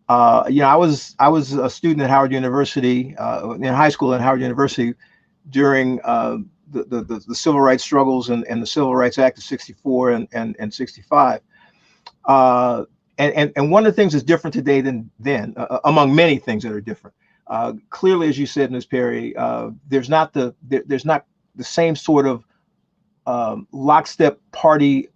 I was a student at Howard University, in high school at Howard University during the civil rights struggles and the Civil Rights Act of 64 and 65. And one of the things that's different today than then, among many things that are different. Clearly, as you said, Ms. Perry, there's not the same sort of lockstep party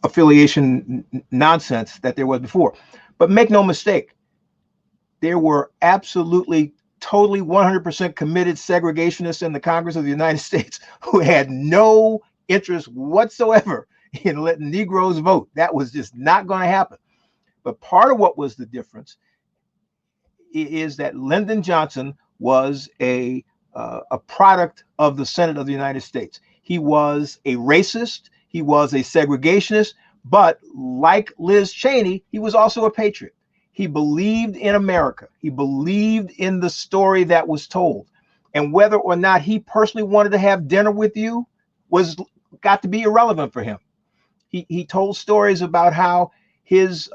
affiliation nonsense that there was before. But make no mistake, there were absolutely, totally 100% committed segregationists in the Congress of the United States who had no interest whatsoever in letting Negroes vote. That was just not going to happen. But part of what was the difference is that Lyndon Johnson was a product of the Senate of the United States. He was a racist. He was a segregationist. But like Liz Cheney, he was also a patriot. He believed in America. He believed in the story that was told. And whether or not he personally wanted to have dinner with you got to be irrelevant for him. He told stories about how his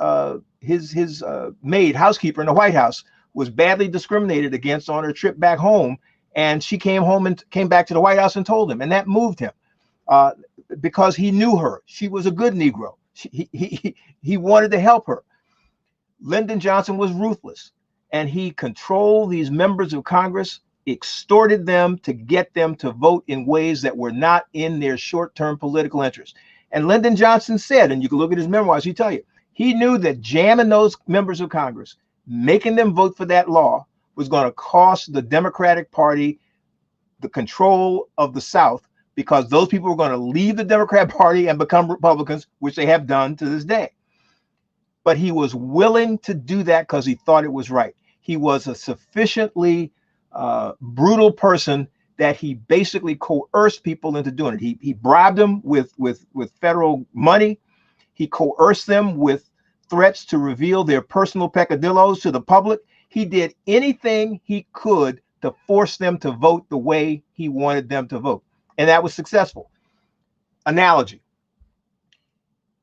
maid, housekeeper in the White House, was badly discriminated against on her trip back home, and she came back to the White House and told him, and that moved him because he knew her. She was a good Negro. He wanted to help her. Lyndon Johnson was ruthless, and he controlled these members of Congress, extorted them to get them to vote in ways that were not in their short-term political interest. And Lyndon Johnson said, and you can look at his memoirs, he tell you, he knew that jamming those members of Congress, making them vote for that law, was going to cost the Democratic Party the control of the South, because those people were going to leave the Democrat Party and become Republicans, which they have done to this day. But he was willing to do that because he thought it was right. He was a sufficiently brutal person that he basically coerced people into doing it. He bribed them with federal money. He coerced them with threats to reveal their personal peccadillos to the public. He did anything he could to force them to vote the way he wanted them to vote. And that was successful. Analogy.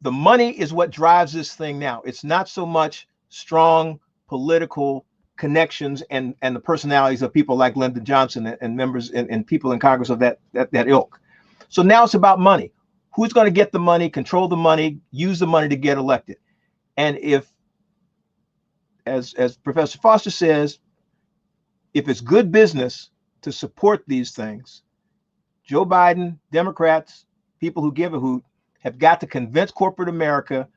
The money is what drives this thing now. It's not so much strong political connections and the personalities of people like Lyndon Johnson and members and people in Congress of that ilk. So now it's about money. Who's going to get the money, control the money, use the money to get elected? And if, as Professor Foster says, if it's good business to support these things, Joe Biden, Democrats, people who give a hoot, have got to convince corporate America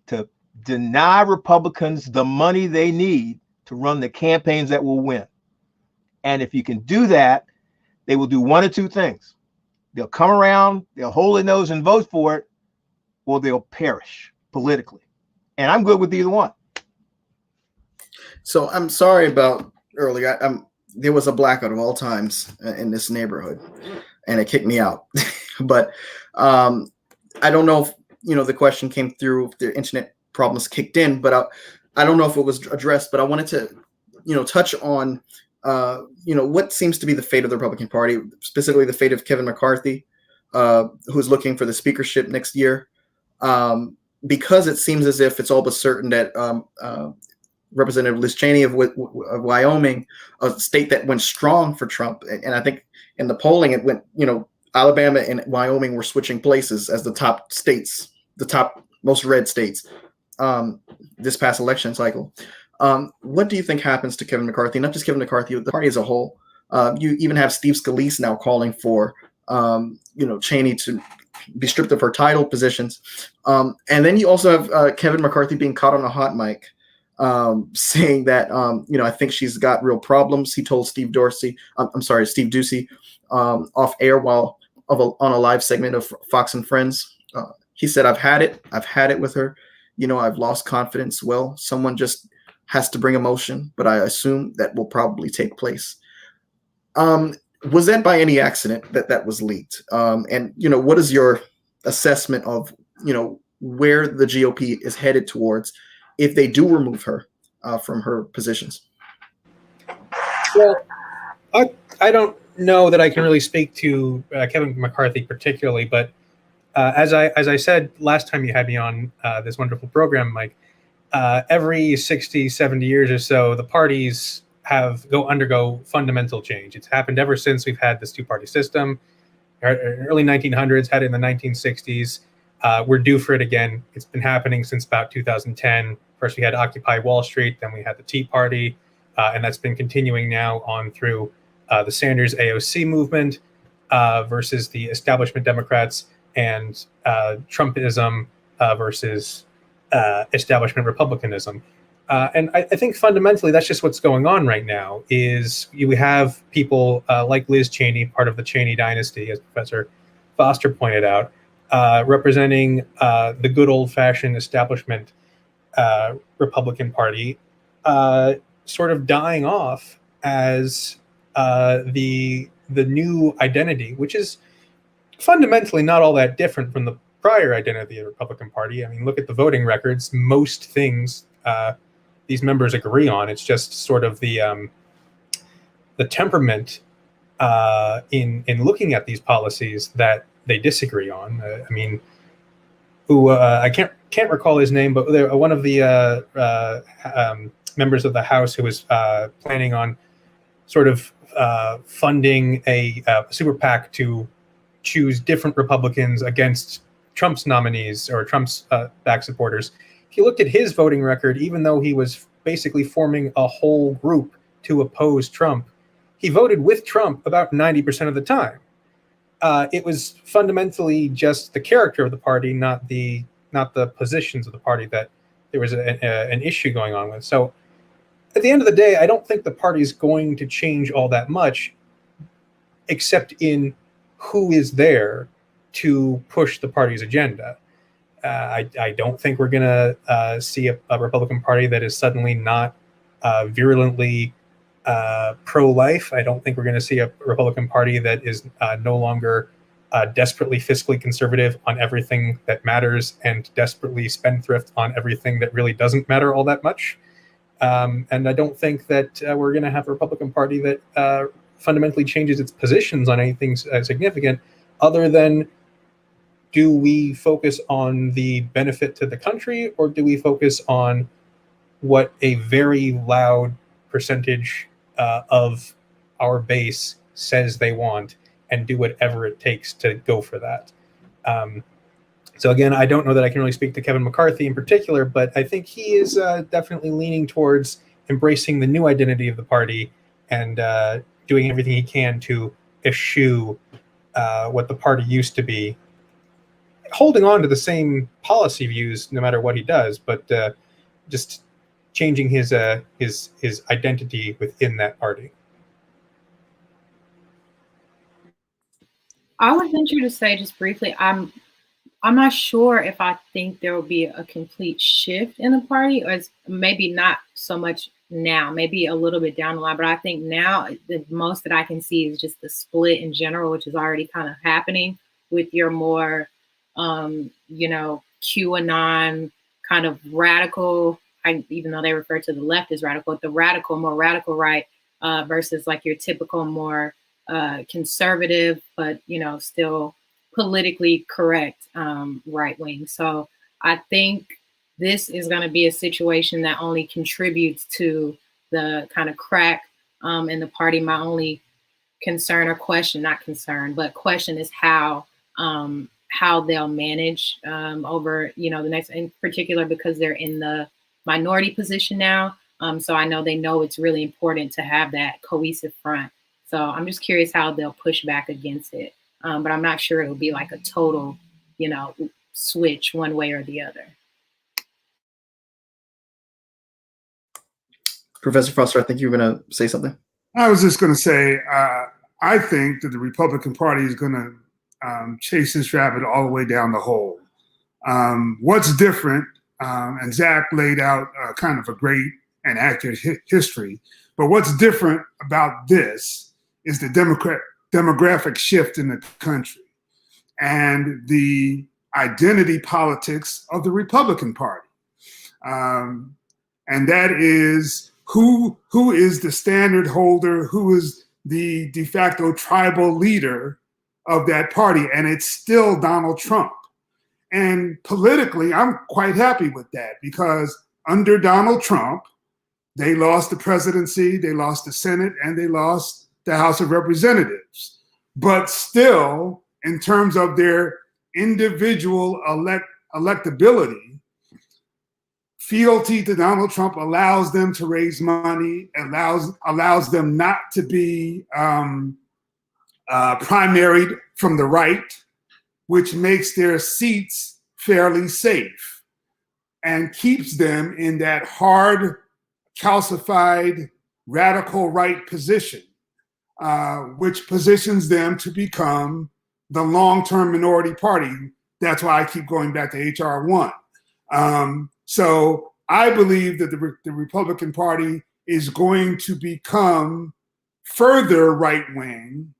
to deny Republicans the money they need to run the campaigns that will win. And if you can do that, they will do one of two things. They'll come around, they'll hold their nose and vote for it, or they'll perish politically. And I'm good with either one. So I'm sorry about earlier. There was a blackout of all times in this neighborhood, and it kicked me out. But I don't know if the question came through, if the internet problems kicked in, but I don't know if it was addressed. But I wanted to touch on what seems to be the fate of the Republican Party, specifically the fate of Kevin McCarthy, who's looking for the speakership next year, because it seems as if it's all but certain that Representative Liz Cheney of Wyoming, a state that went strong for Trump, and I think in the polling it went, Alabama and Wyoming were switching places as the top states, the top most red states this past election cycle. What do you think happens to Kevin McCarthy? Not just Kevin McCarthy, the party as a whole. You even have Steve Scalise now calling for, Cheney to be stripped of her title positions. And then you also have Kevin McCarthy being caught on a hot mic, saying that, I think she's got real problems. He told Steve Ducey off air while on a live segment of Fox and Friends. He said, I've had it with her. I've lost confidence. Well, someone just has to bring emotion, but I assume that will probably take place. Was that by any accident that was leaked? And what is your assessment of, where the GOP is headed towards if they do remove her from her positions? Well, I don't know that I can really speak to Kevin McCarthy particularly, but as I said last time you had me on this wonderful program, Mike, every 60, 70 years or so, the parties undergo fundamental change. It's happened ever since we've had this two-party system. Early 1900s, had it in the 1960s. We're due for it again. It's been happening since about 2010. First, we had Occupy Wall Street, then we had the Tea Party, and that's been continuing now on through the Sanders AOC movement versus the establishment Democrats, and Trumpism versus establishment Republicanism. And I think fundamentally that's just what's going on right now. Is you have people like Liz Cheney, part of the Cheney dynasty, as Professor Foster pointed out, representing the good old-fashioned establishment Republican Party, sort of dying off as the new identity, which is fundamentally not all that different from the prior identity of the Republican Party. I mean, look at the voting records. Most things these members agree on. It's just sort of the temperament in looking at these policies that they disagree on. I mean, I can't recall his name, but one of the members of the House who was planning on sort of funding a super PAC to choose different Republicans against Trump's nominees or Trump's back supporters. If you looked at his voting record, even though he was basically forming a whole group to oppose Trump, he voted with Trump about 90% of the time. It was fundamentally just the character of the party, not the positions of the party, that there was an issue going on with. So at the end of the day, I don't think the party is going to change all that much, except in who is there to push the party's agenda. I don't think we're going to see a Republican Party that is suddenly not virulently pro-life. I don't think we're going to see a Republican Party that is no longer desperately fiscally conservative on everything that matters and desperately spendthrift on everything that really doesn't matter all that much. And I don't think that we're going to have a Republican Party that fundamentally changes its positions on anything significant, other than, do we focus on the benefit to the country, or do we focus on what a very loud percentage of our base says they want, and do whatever it takes to go for that? So again, I don't know that I can really speak to Kevin McCarthy in particular, but I think he is definitely leaning towards embracing the new identity of the party and doing everything he can to eschew what the party used to be, holding on to the same policy views no matter what he does, but just changing his identity within that party. I would venture to say, just briefly, I'm not sure if I think there will be a complete shift in the party, or maybe not so much now, maybe a little bit down the line. But I think now the most that I can see is just the split in general, which is already kind of happening with your more, QAnon kind of radical, even though they refer to the left as radical, the more radical right, versus like your typical more conservative, but still politically correct right wing. So I think this is going to be a situation that only contributes to the kind of crack in the party. My only concern or question, not concern, but question is how they'll manage over, the next, in particular, because they're in the minority position now. So I know they know it's really important to have that cohesive front. So I'm just curious how they'll push back against it. But I'm not sure it'll be like a total, switch one way or the other. Professor Foster, I think you were going to say something. I was just going to say, I think that the Republican Party is going to chase this rabbit all the way down the hole. What's different, and Zach laid out kind of a great and accurate history, but what's different about this is the demographic shift in the country and the identity politics of the Republican Party. And that is who is the standard holder, who is the de facto tribal leader of that party, and it's still Donald Trump. And politically, I'm quite happy with that, because under Donald Trump, they lost the presidency, they lost the Senate, and they lost the House of Representatives. But still, in terms of their individual electability, fealty to Donald Trump allows them to raise money, allows them not to be primaried from the right, which makes their seats fairly safe and keeps them in that hard, calcified, radical right position, which positions them to become the long-term minority party. That's why I keep going back to H.R. 1. So I believe that the Republican Party is going to become further right-wing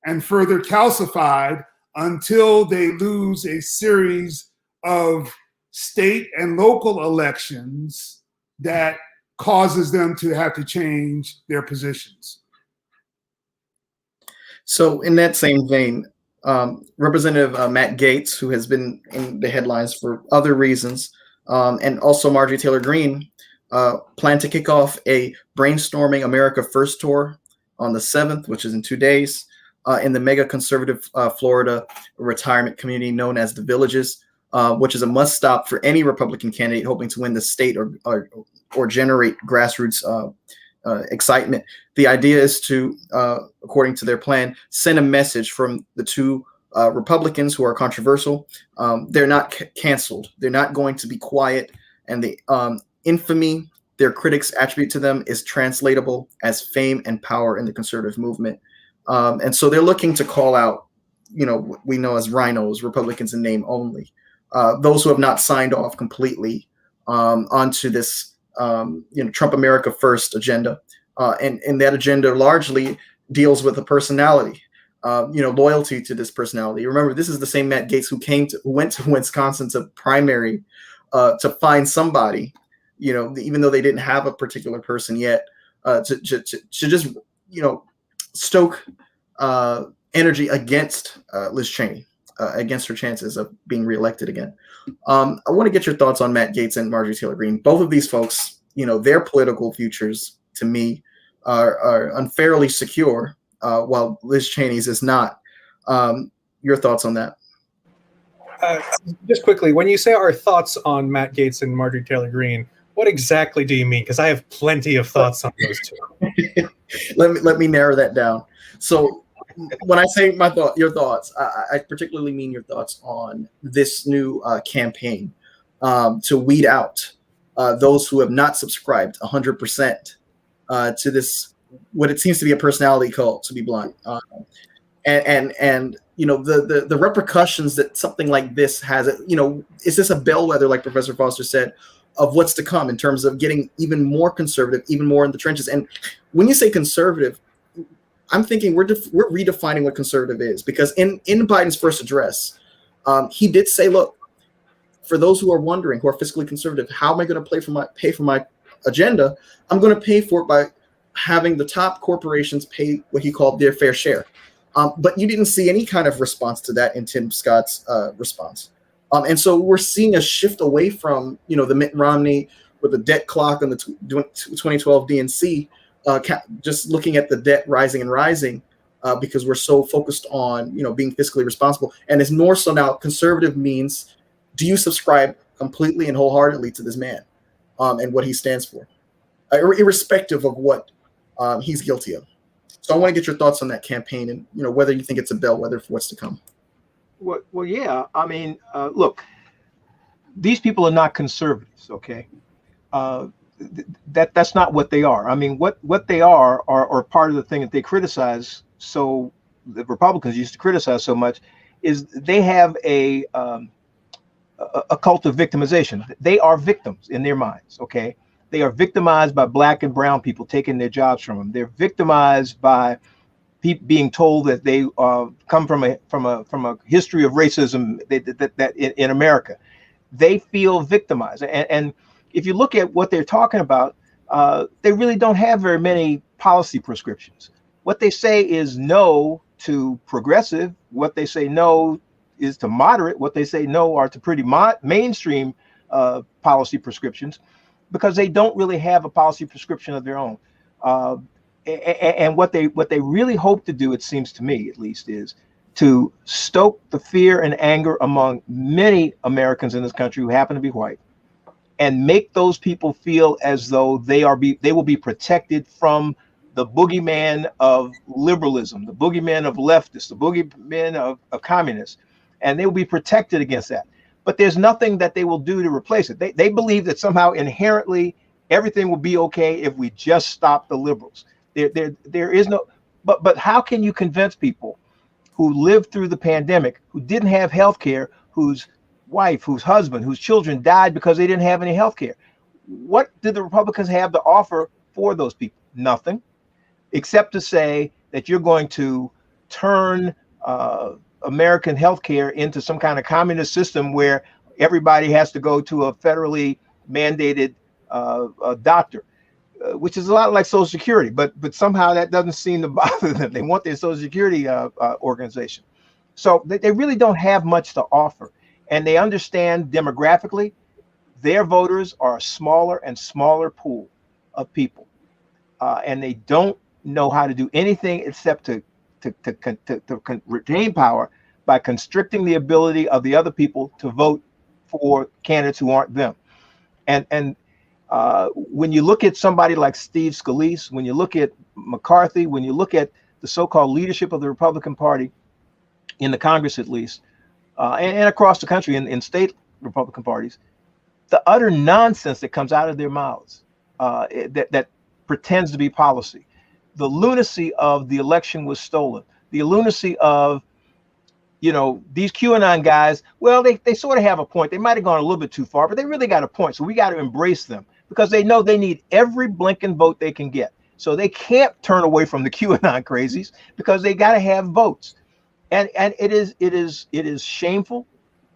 and further calcified until they lose a series of state and local elections that causes them to have to change their positions. So in that same vein, Representative Matt Gaetz, who has been in the headlines for other reasons, and also Marjorie Taylor Greene, plan to kick off a Brainstorming America First tour on the 7th, which is in 2 days, in the mega conservative Florida retirement community known as the Villages, which is a must stop for any Republican candidate hoping to win the state or generate grassroots excitement. The idea is to, according to their plan, send a message from the two Republicans who are controversial. They're not canceled. They're not going to be quiet. And the infamy their critics attribute to them is translatable as fame and power in the conservative movement. And so they're looking to call out, what we know as RINOs, Republicans in name only, those who have not signed off completely onto this, Trump America First agenda. And that agenda largely deals with a personality, loyalty to this personality. Remember, this is the same Matt Gaetz who went to Wisconsin to primary to find somebody, even though they didn't have a particular person yet, to just, stoke energy against Liz Cheney, against her chances of being reelected again. I want to get your thoughts on Matt Gaetz and Marjorie Taylor Greene. Both of these folks, their political futures, to me, are unfairly secure, while Liz Cheney's is not. Your thoughts on that? Just quickly, when you say our thoughts on Matt Gaetz and Marjorie Taylor Greene, what exactly do you mean? Because I have plenty of thoughts on those two. Let me narrow that down. So when I say your thoughts, I particularly mean your thoughts on this new campaign to weed out those who have not subscribed 100% to this, what it seems to be a personality cult, to be blunt. And the repercussions that something like this has, is this a bellwether, like Professor Foster said, of what's to come in terms of getting even more conservative, even more in the trenches? And when you say conservative, I'm thinking we're redefining what conservative is, because in Biden's first address, he did say, look, for those who are wondering, who are fiscally conservative, how am I going to pay for my agenda? I'm going to pay for it by having the top corporations pay what he called their fair share. But you didn't see any kind of response to that in Tim Scott's response. And so we're seeing a shift away from, the Mitt Romney with the debt clock on the 2012 DNC, just looking at the debt rising and rising because we're so focused on, being fiscally responsible. And it's more so now conservative means, do you subscribe completely and wholeheartedly to this man and what he stands for, irrespective of what he's guilty of? So I want to get your thoughts on that campaign and, whether you think it's a bellwether for what's to come. Well, yeah. I mean, look, these people are not conservatives, okay? That's not what they are. I mean, what they are part of the thing that they criticize. So the Republicans used to criticize so much is they have a cult of victimization. They are victims in their minds, okay? They are victimized by Black and brown people taking their jobs from them. They're victimized by people being told that they come from a history of racism that in America. They feel victimized, and if you look at what they're talking about, they really don't have very many policy prescriptions. What they say is no to progressive. What they say no is to moderate. What they say no are to pretty mainstream policy prescriptions, because they don't really have a policy prescription of their own. And what they really hope to do, it seems to me at least, is to stoke the fear and anger among many Americans in this country who happen to be white, and make those people feel as though they will be protected from the boogeyman of liberalism, the boogeyman of leftists, the boogeyman of communists, and they will be protected against that. But there's nothing that they will do to replace it. They believe that somehow inherently everything will be okay if we just stop the liberals. There is no, but how can you convince people who lived through the pandemic, who didn't have health care, whose wife, whose husband, whose children died because they didn't have any health care? What did the Republicans have to offer for those people? Nothing, except to say that you're going to turn American health care into some kind of communist system where everybody has to go to a federally mandated doctor. Which is a lot like Social Security, but somehow that doesn't seem to bother them. They want their Social Security organization. So they really don't have much to offer. And they understand demographically, their voters are a smaller and smaller pool of people. And they don't know how to do anything except to retain power by constricting the ability of the other people to vote for candidates who aren't them. And when you look at somebody like Steve Scalise, when you look at McCarthy, when you look at the so-called leadership of the Republican Party in the Congress, at least, and across the country in state Republican parties, the utter nonsense that comes out of their mouths that pretends to be policy, the lunacy of the election was stolen, the lunacy of, these QAnon guys, well, they sort of have a point. They might have gone a little bit too far, but they really got a point. So we got to embrace them, because they know they need every blinking vote they can get. So they can't turn away from the QAnon crazies, because they got to have votes. And it is shameful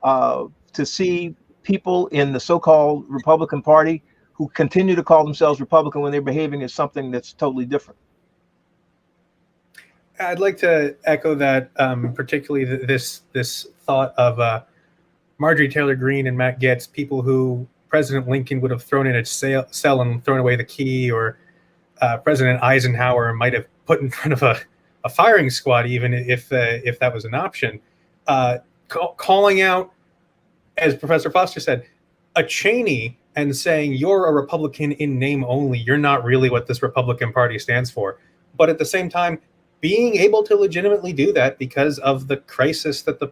to see people in the so-called Republican Party who continue to call themselves Republican when they're behaving as something that's totally different. I'd like to echo that, particularly this thought of Marjorie Taylor Greene and Matt Gaetz, people who President Lincoln would have thrown in a cell and thrown away the key, or President Eisenhower might have put in front of a firing squad, even if that was an option. Calling out, as Professor Foster said, a Cheney and saying, you're a Republican in name only. You're not really what this Republican Party stands for. But at the same time, being able to legitimately do that because of the crisis that the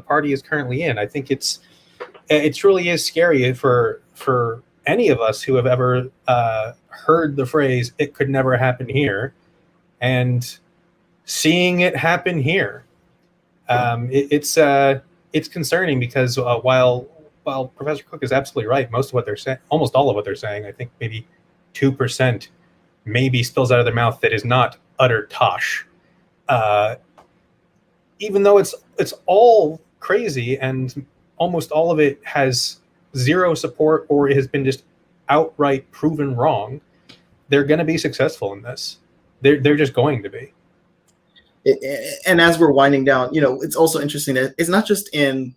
party is currently in. I think it truly is scary for any of us who have ever heard the phrase, it could never happen here, and seeing it happen here. It's concerning, because while Professor Cook is absolutely right, most of what they're saying, almost all of what they're saying, I think maybe 2% maybe spills out of their mouth that is not utter tosh. Even though it's all crazy and almost all of it has zero support, or it has been just outright proven wrong, they're going to be successful in this. They're just going to be. And as we're winding down, it's also interesting that it's not just in,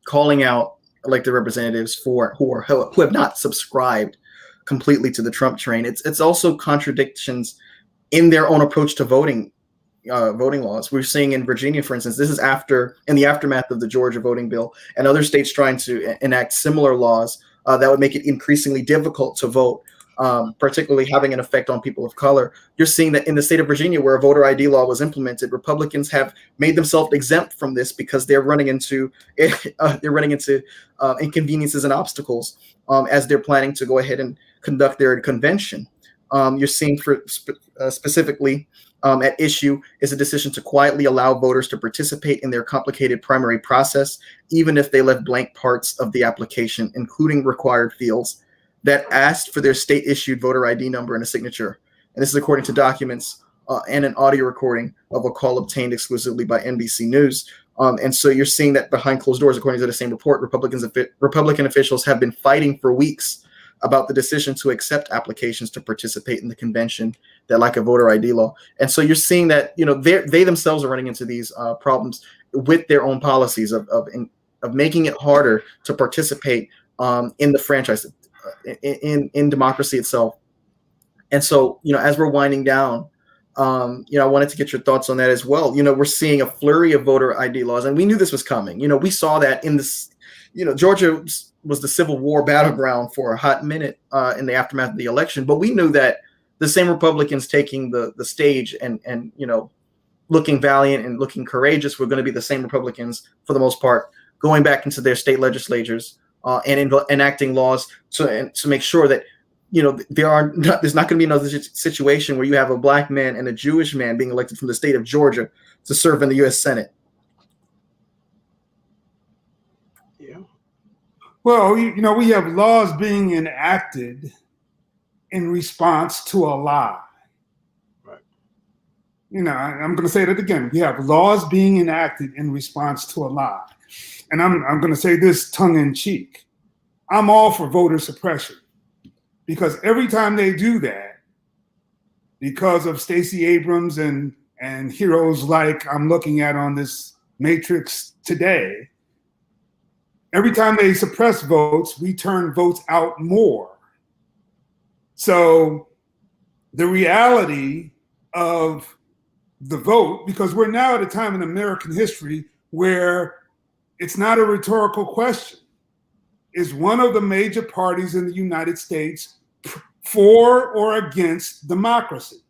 calling out elected representatives who have not subscribed completely to the Trump train. It's also contradictions in their own approach to voting laws. We're seeing in Virginia, for instance, this is in the aftermath of the Georgia voting bill and other states trying to enact similar laws that would make it increasingly difficult to vote, particularly having an effect on people of color. You're seeing that in the state of Virginia, where a voter ID law was implemented, Republicans have made themselves exempt from this because they're running into inconveniences and obstacles as they're planning to go ahead and conduct their convention. You're seeing specifically at issue is a decision to quietly allow voters to participate in their complicated primary process, even if they left blank parts of the application, including required fields that asked for their state-issued voter ID number and a signature. And this is according to documents and an audio recording of a call obtained exclusively by NBC News. And so you're seeing that behind closed doors, according to the same report, Republican officials have been fighting for weeks about the decision to accept applications to participate in the convention that like a voter ID law. And so you're seeing that, they themselves are running into these problems with their own policies of making it harder to participate in the franchise, in democracy itself. And so, as we're winding down, I wanted to get your thoughts on that as well. We're seeing a flurry of voter ID laws, and we knew this was coming. We saw that in this, Georgia was the Civil War battleground for a hot minute in the aftermath of the election. But we knew that the same Republicans taking the stage and looking valiant and looking courageous were going to be the same Republicans, for the most part, going back into their state legislatures and enacting laws to make sure that there's not going to be another situation where you have a black man and a Jewish man being elected from the state of Georgia to serve in the U.S. Senate. Well, we have laws being enacted in response to a lie. Right. I'm going to say that again. We have laws being enacted in response to a lie. And I'm going to say this tongue in cheek. I'm all for voter suppression, because every time they do that, because of Stacey Abrams and heroes like I'm looking at on this matrix today, every time they suppress votes, we turn votes out more. So the reality of the vote, because we're now at a time in American history where it's not a rhetorical question. Is one of the major parties in the United States for or against democracy?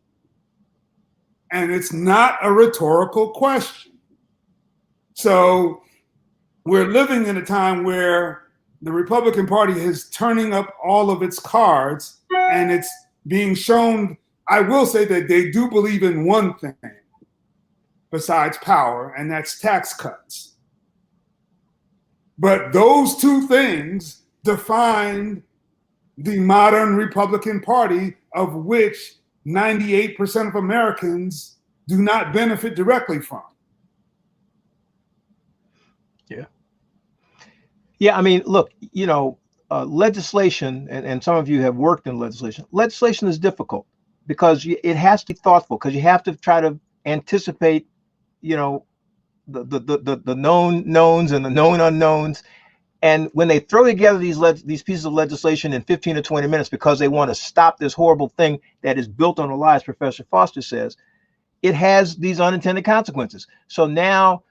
And it's not a rhetorical question. So we're living in a time where the Republican Party is turning up all of its cards, and it's being shown. I will say that they do believe in one thing besides power, and that's tax cuts. But those two things define the modern Republican Party, of which 98% of Americans do not benefit directly from. Yeah, I mean, look, legislation, and some of you have worked in legislation. Legislation is difficult because it has to be thoughtful, because you have to try to anticipate, the known knowns and the known unknowns. And when they throw together these pieces of legislation in 15 or 20 minutes because they want to stop this horrible thing that is built on a lie, as Professor Foster says, it has these unintended consequences. So now,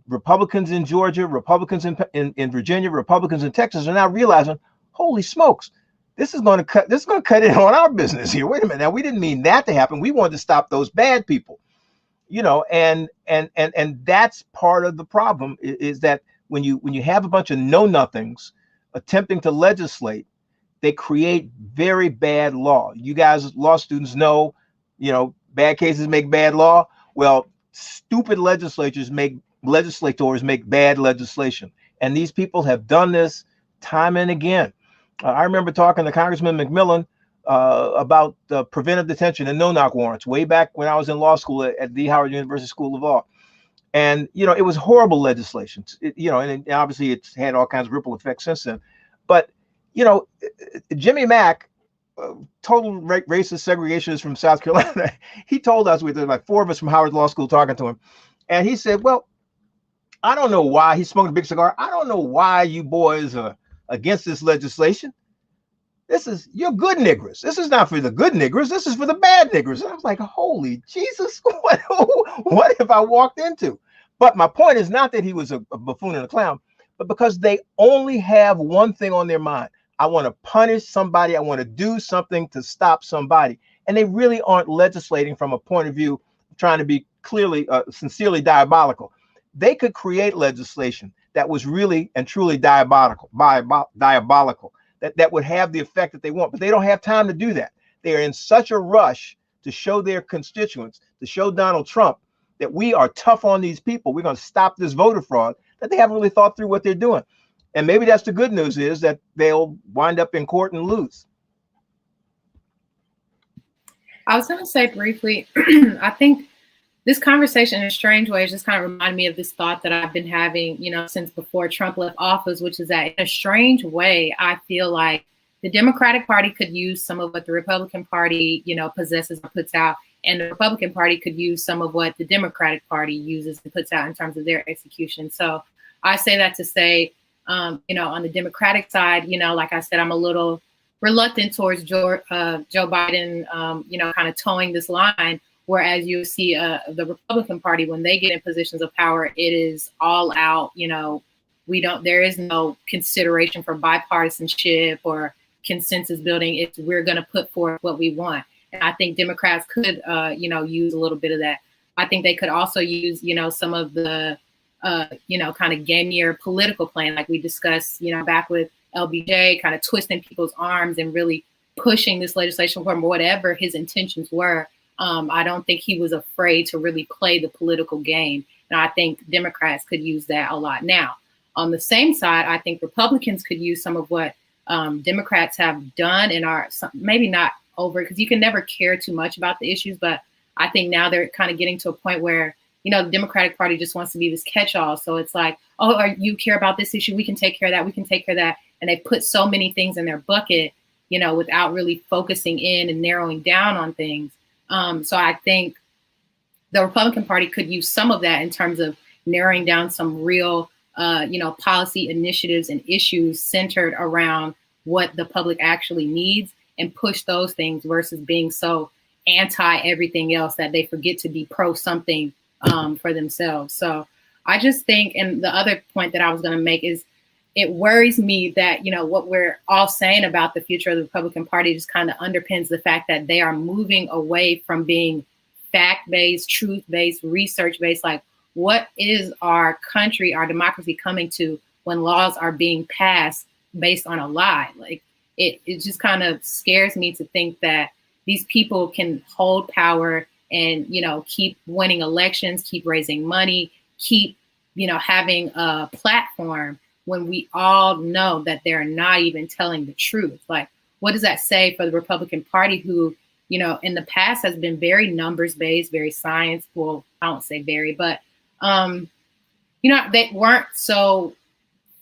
Republicans in Georgia, Republicans in Virginia, Republicans in Texas are now realizing, holy smokes, this is going to cut in on our business here. Wait a minute. Now, we didn't mean that to happen. We wanted to stop those bad people, and that's part of the problem, is that when you have a bunch of know-nothings attempting to legislate, they create very bad law. You guys, law students, know, bad cases make bad law. Well, stupid legislators make bad legislation. And these people have done this time and again. I remember talking to Congressman McMillan about preventive detention and no-knock warrants way back when I was in law school at the Howard University School of Law. And, it was horrible legislation, and obviously it's had all kinds of ripple effects since then. But, Jimmy Mack total racist segregationist from South Carolina. He told us, there were like 4 of us from Howard Law School talking to him. And he said, well, I don't know why. He's smoking a big cigar. I don't know why you boys are against this legislation. You're good niggers. This is not for the good niggers. This is for the bad niggers. And I was like, holy Jesus, what have I walked into? But my point is not that he was a buffoon and a clown, but because they only have one thing on their mind. I want to punish somebody. I want to do something to stop somebody. And they really aren't legislating from a point of view trying to be clearly, sincerely diabolical. They could create legislation that was really and truly diabolical, that would have the effect that they want, but they don't have time to do that. They are in such a rush to show their constituents, to show Donald Trump that we are tough on these people. We're going to stop this voter fraud, that they haven't really thought through what they're doing. And maybe that's the good news, is that they'll wind up in court and lose. I was going to say briefly, I think this conversation in a strange way just kind of reminded me of this thought that I've been having, since before Trump left office, which is that in a strange way, I feel like the Democratic Party could use some of what the Republican Party, possesses or puts out, and the Republican Party could use some of what the Democratic Party uses and puts out in terms of their execution. So I say that to say, on the Democratic side, like I said, I'm a little reluctant towards Joe Biden, kind of towing this line. Whereas you see the Republican Party, when they get in positions of power, it is all out. There is no consideration for bipartisanship or consensus building. We're going to put forth what we want. And I think Democrats could, use a little bit of that. I think they could also use, some of the, kind of gamier political plan, like we discussed, back with LBJ, kind of twisting people's arms and really pushing this legislation for whatever his intentions were. I don't think he was afraid to really play the political game. And I think Democrats could use that a lot. Now, on the same side, I think Republicans could use some of what Democrats have done and are maybe not over, because you can never care too much about the issues. But I think now they're kind of getting to a point where, the Democratic Party just wants to be this catch-all. So it's like, oh, you care about this issue? We can take care of that. We can take care of that. And they put so many things in their bucket, without really focusing in and narrowing down on things. So I think the Republican Party could use some of that in terms of narrowing down some real, policy initiatives and issues centered around what the public actually needs, and push those things versus being so anti everything else that they forget to be pro something for themselves. So I just think, and the other point that I was going to make is, it worries me that, what we're all saying about the future of the Republican Party just kind of underpins the fact that they are moving away from being fact-based, truth-based, research-based. Like, what is our country, our democracy coming to when laws are being passed based on a lie? Like, it just kind of scares me to think that these people can hold power and, keep winning elections, keep raising money, keep, having a platform, when we all know that they're not even telling the truth. Like, what does that say for the Republican Party, who, in the past has been very numbers-based, very science, well, I won't say very, but, they weren't so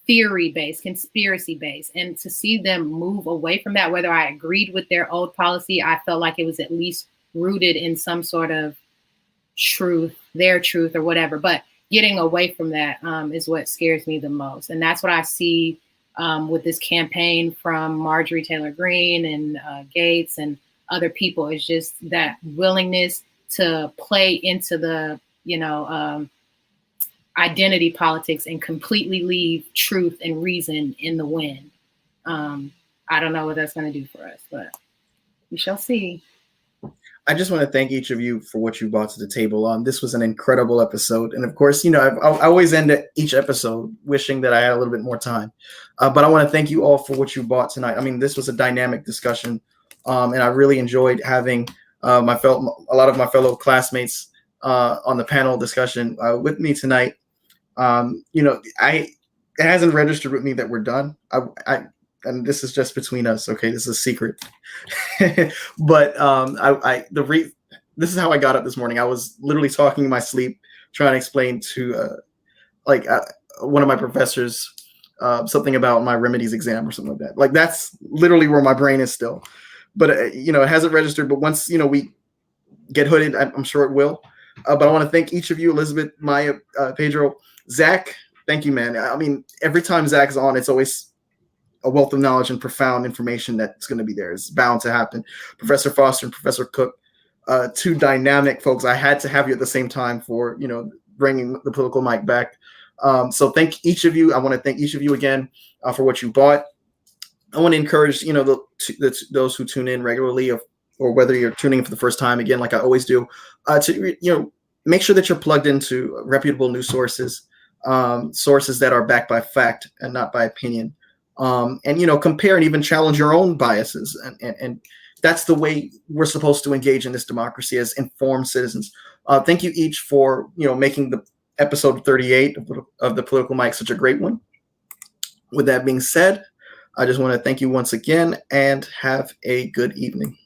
theory-based, conspiracy-based. And to see them move away from that, whether I agreed with their old policy, I felt like it was at least rooted in some sort of truth, their truth or whatever. But getting away from that is what scares me the most. And that's what I see with this campaign from Marjorie Taylor Greene and Gaetz and other people, is just that willingness to play into the, identity politics and completely leave truth and reason in the wind. I don't know what that's going to do for us, but we shall see. I just want to thank each of you for what you brought to the table. This was an incredible episode. And of course, I always end each episode wishing that I had a little bit more time. But I want to thank you all for what you brought tonight. I mean, this was a dynamic discussion. And I really enjoyed having a lot of my fellow classmates on the panel discussion with me tonight. It hasn't registered with me that we're done. And this is just between us. Okay, this is a secret. But this is how I got up this morning. I was literally talking in my sleep, trying to explain to one of my professors something about my remedies exam or something like that. Like, that's literally where my brain is still. but it hasn't registered. But once we get hooded, I'm sure it will. But I want to thank each of you, Elizabeth, Maya, Pedro, Zach. Thank you, man. I mean, every time Zach's on, it's always a wealth of knowledge and profound information that's going to be there. It's bound to happen. Professor Foster and Professor Cook, two dynamic folks. I had to have you at the same time for bringing the political mic back. So thank each of you. I want to thank each of you again for what you bought. I want to encourage those who tune in regularly, or whether you're tuning in for the first time, again, like I always do, to make sure that you're plugged into reputable news sources, sources that are backed by fact and not by opinion, and compare and even challenge your own biases, and that's the way we're supposed to engage in this democracy as informed citizens. Thank you each for making the episode 38 of the Political Mic such a great one. With that being said, I just want to thank you once again and have a good evening.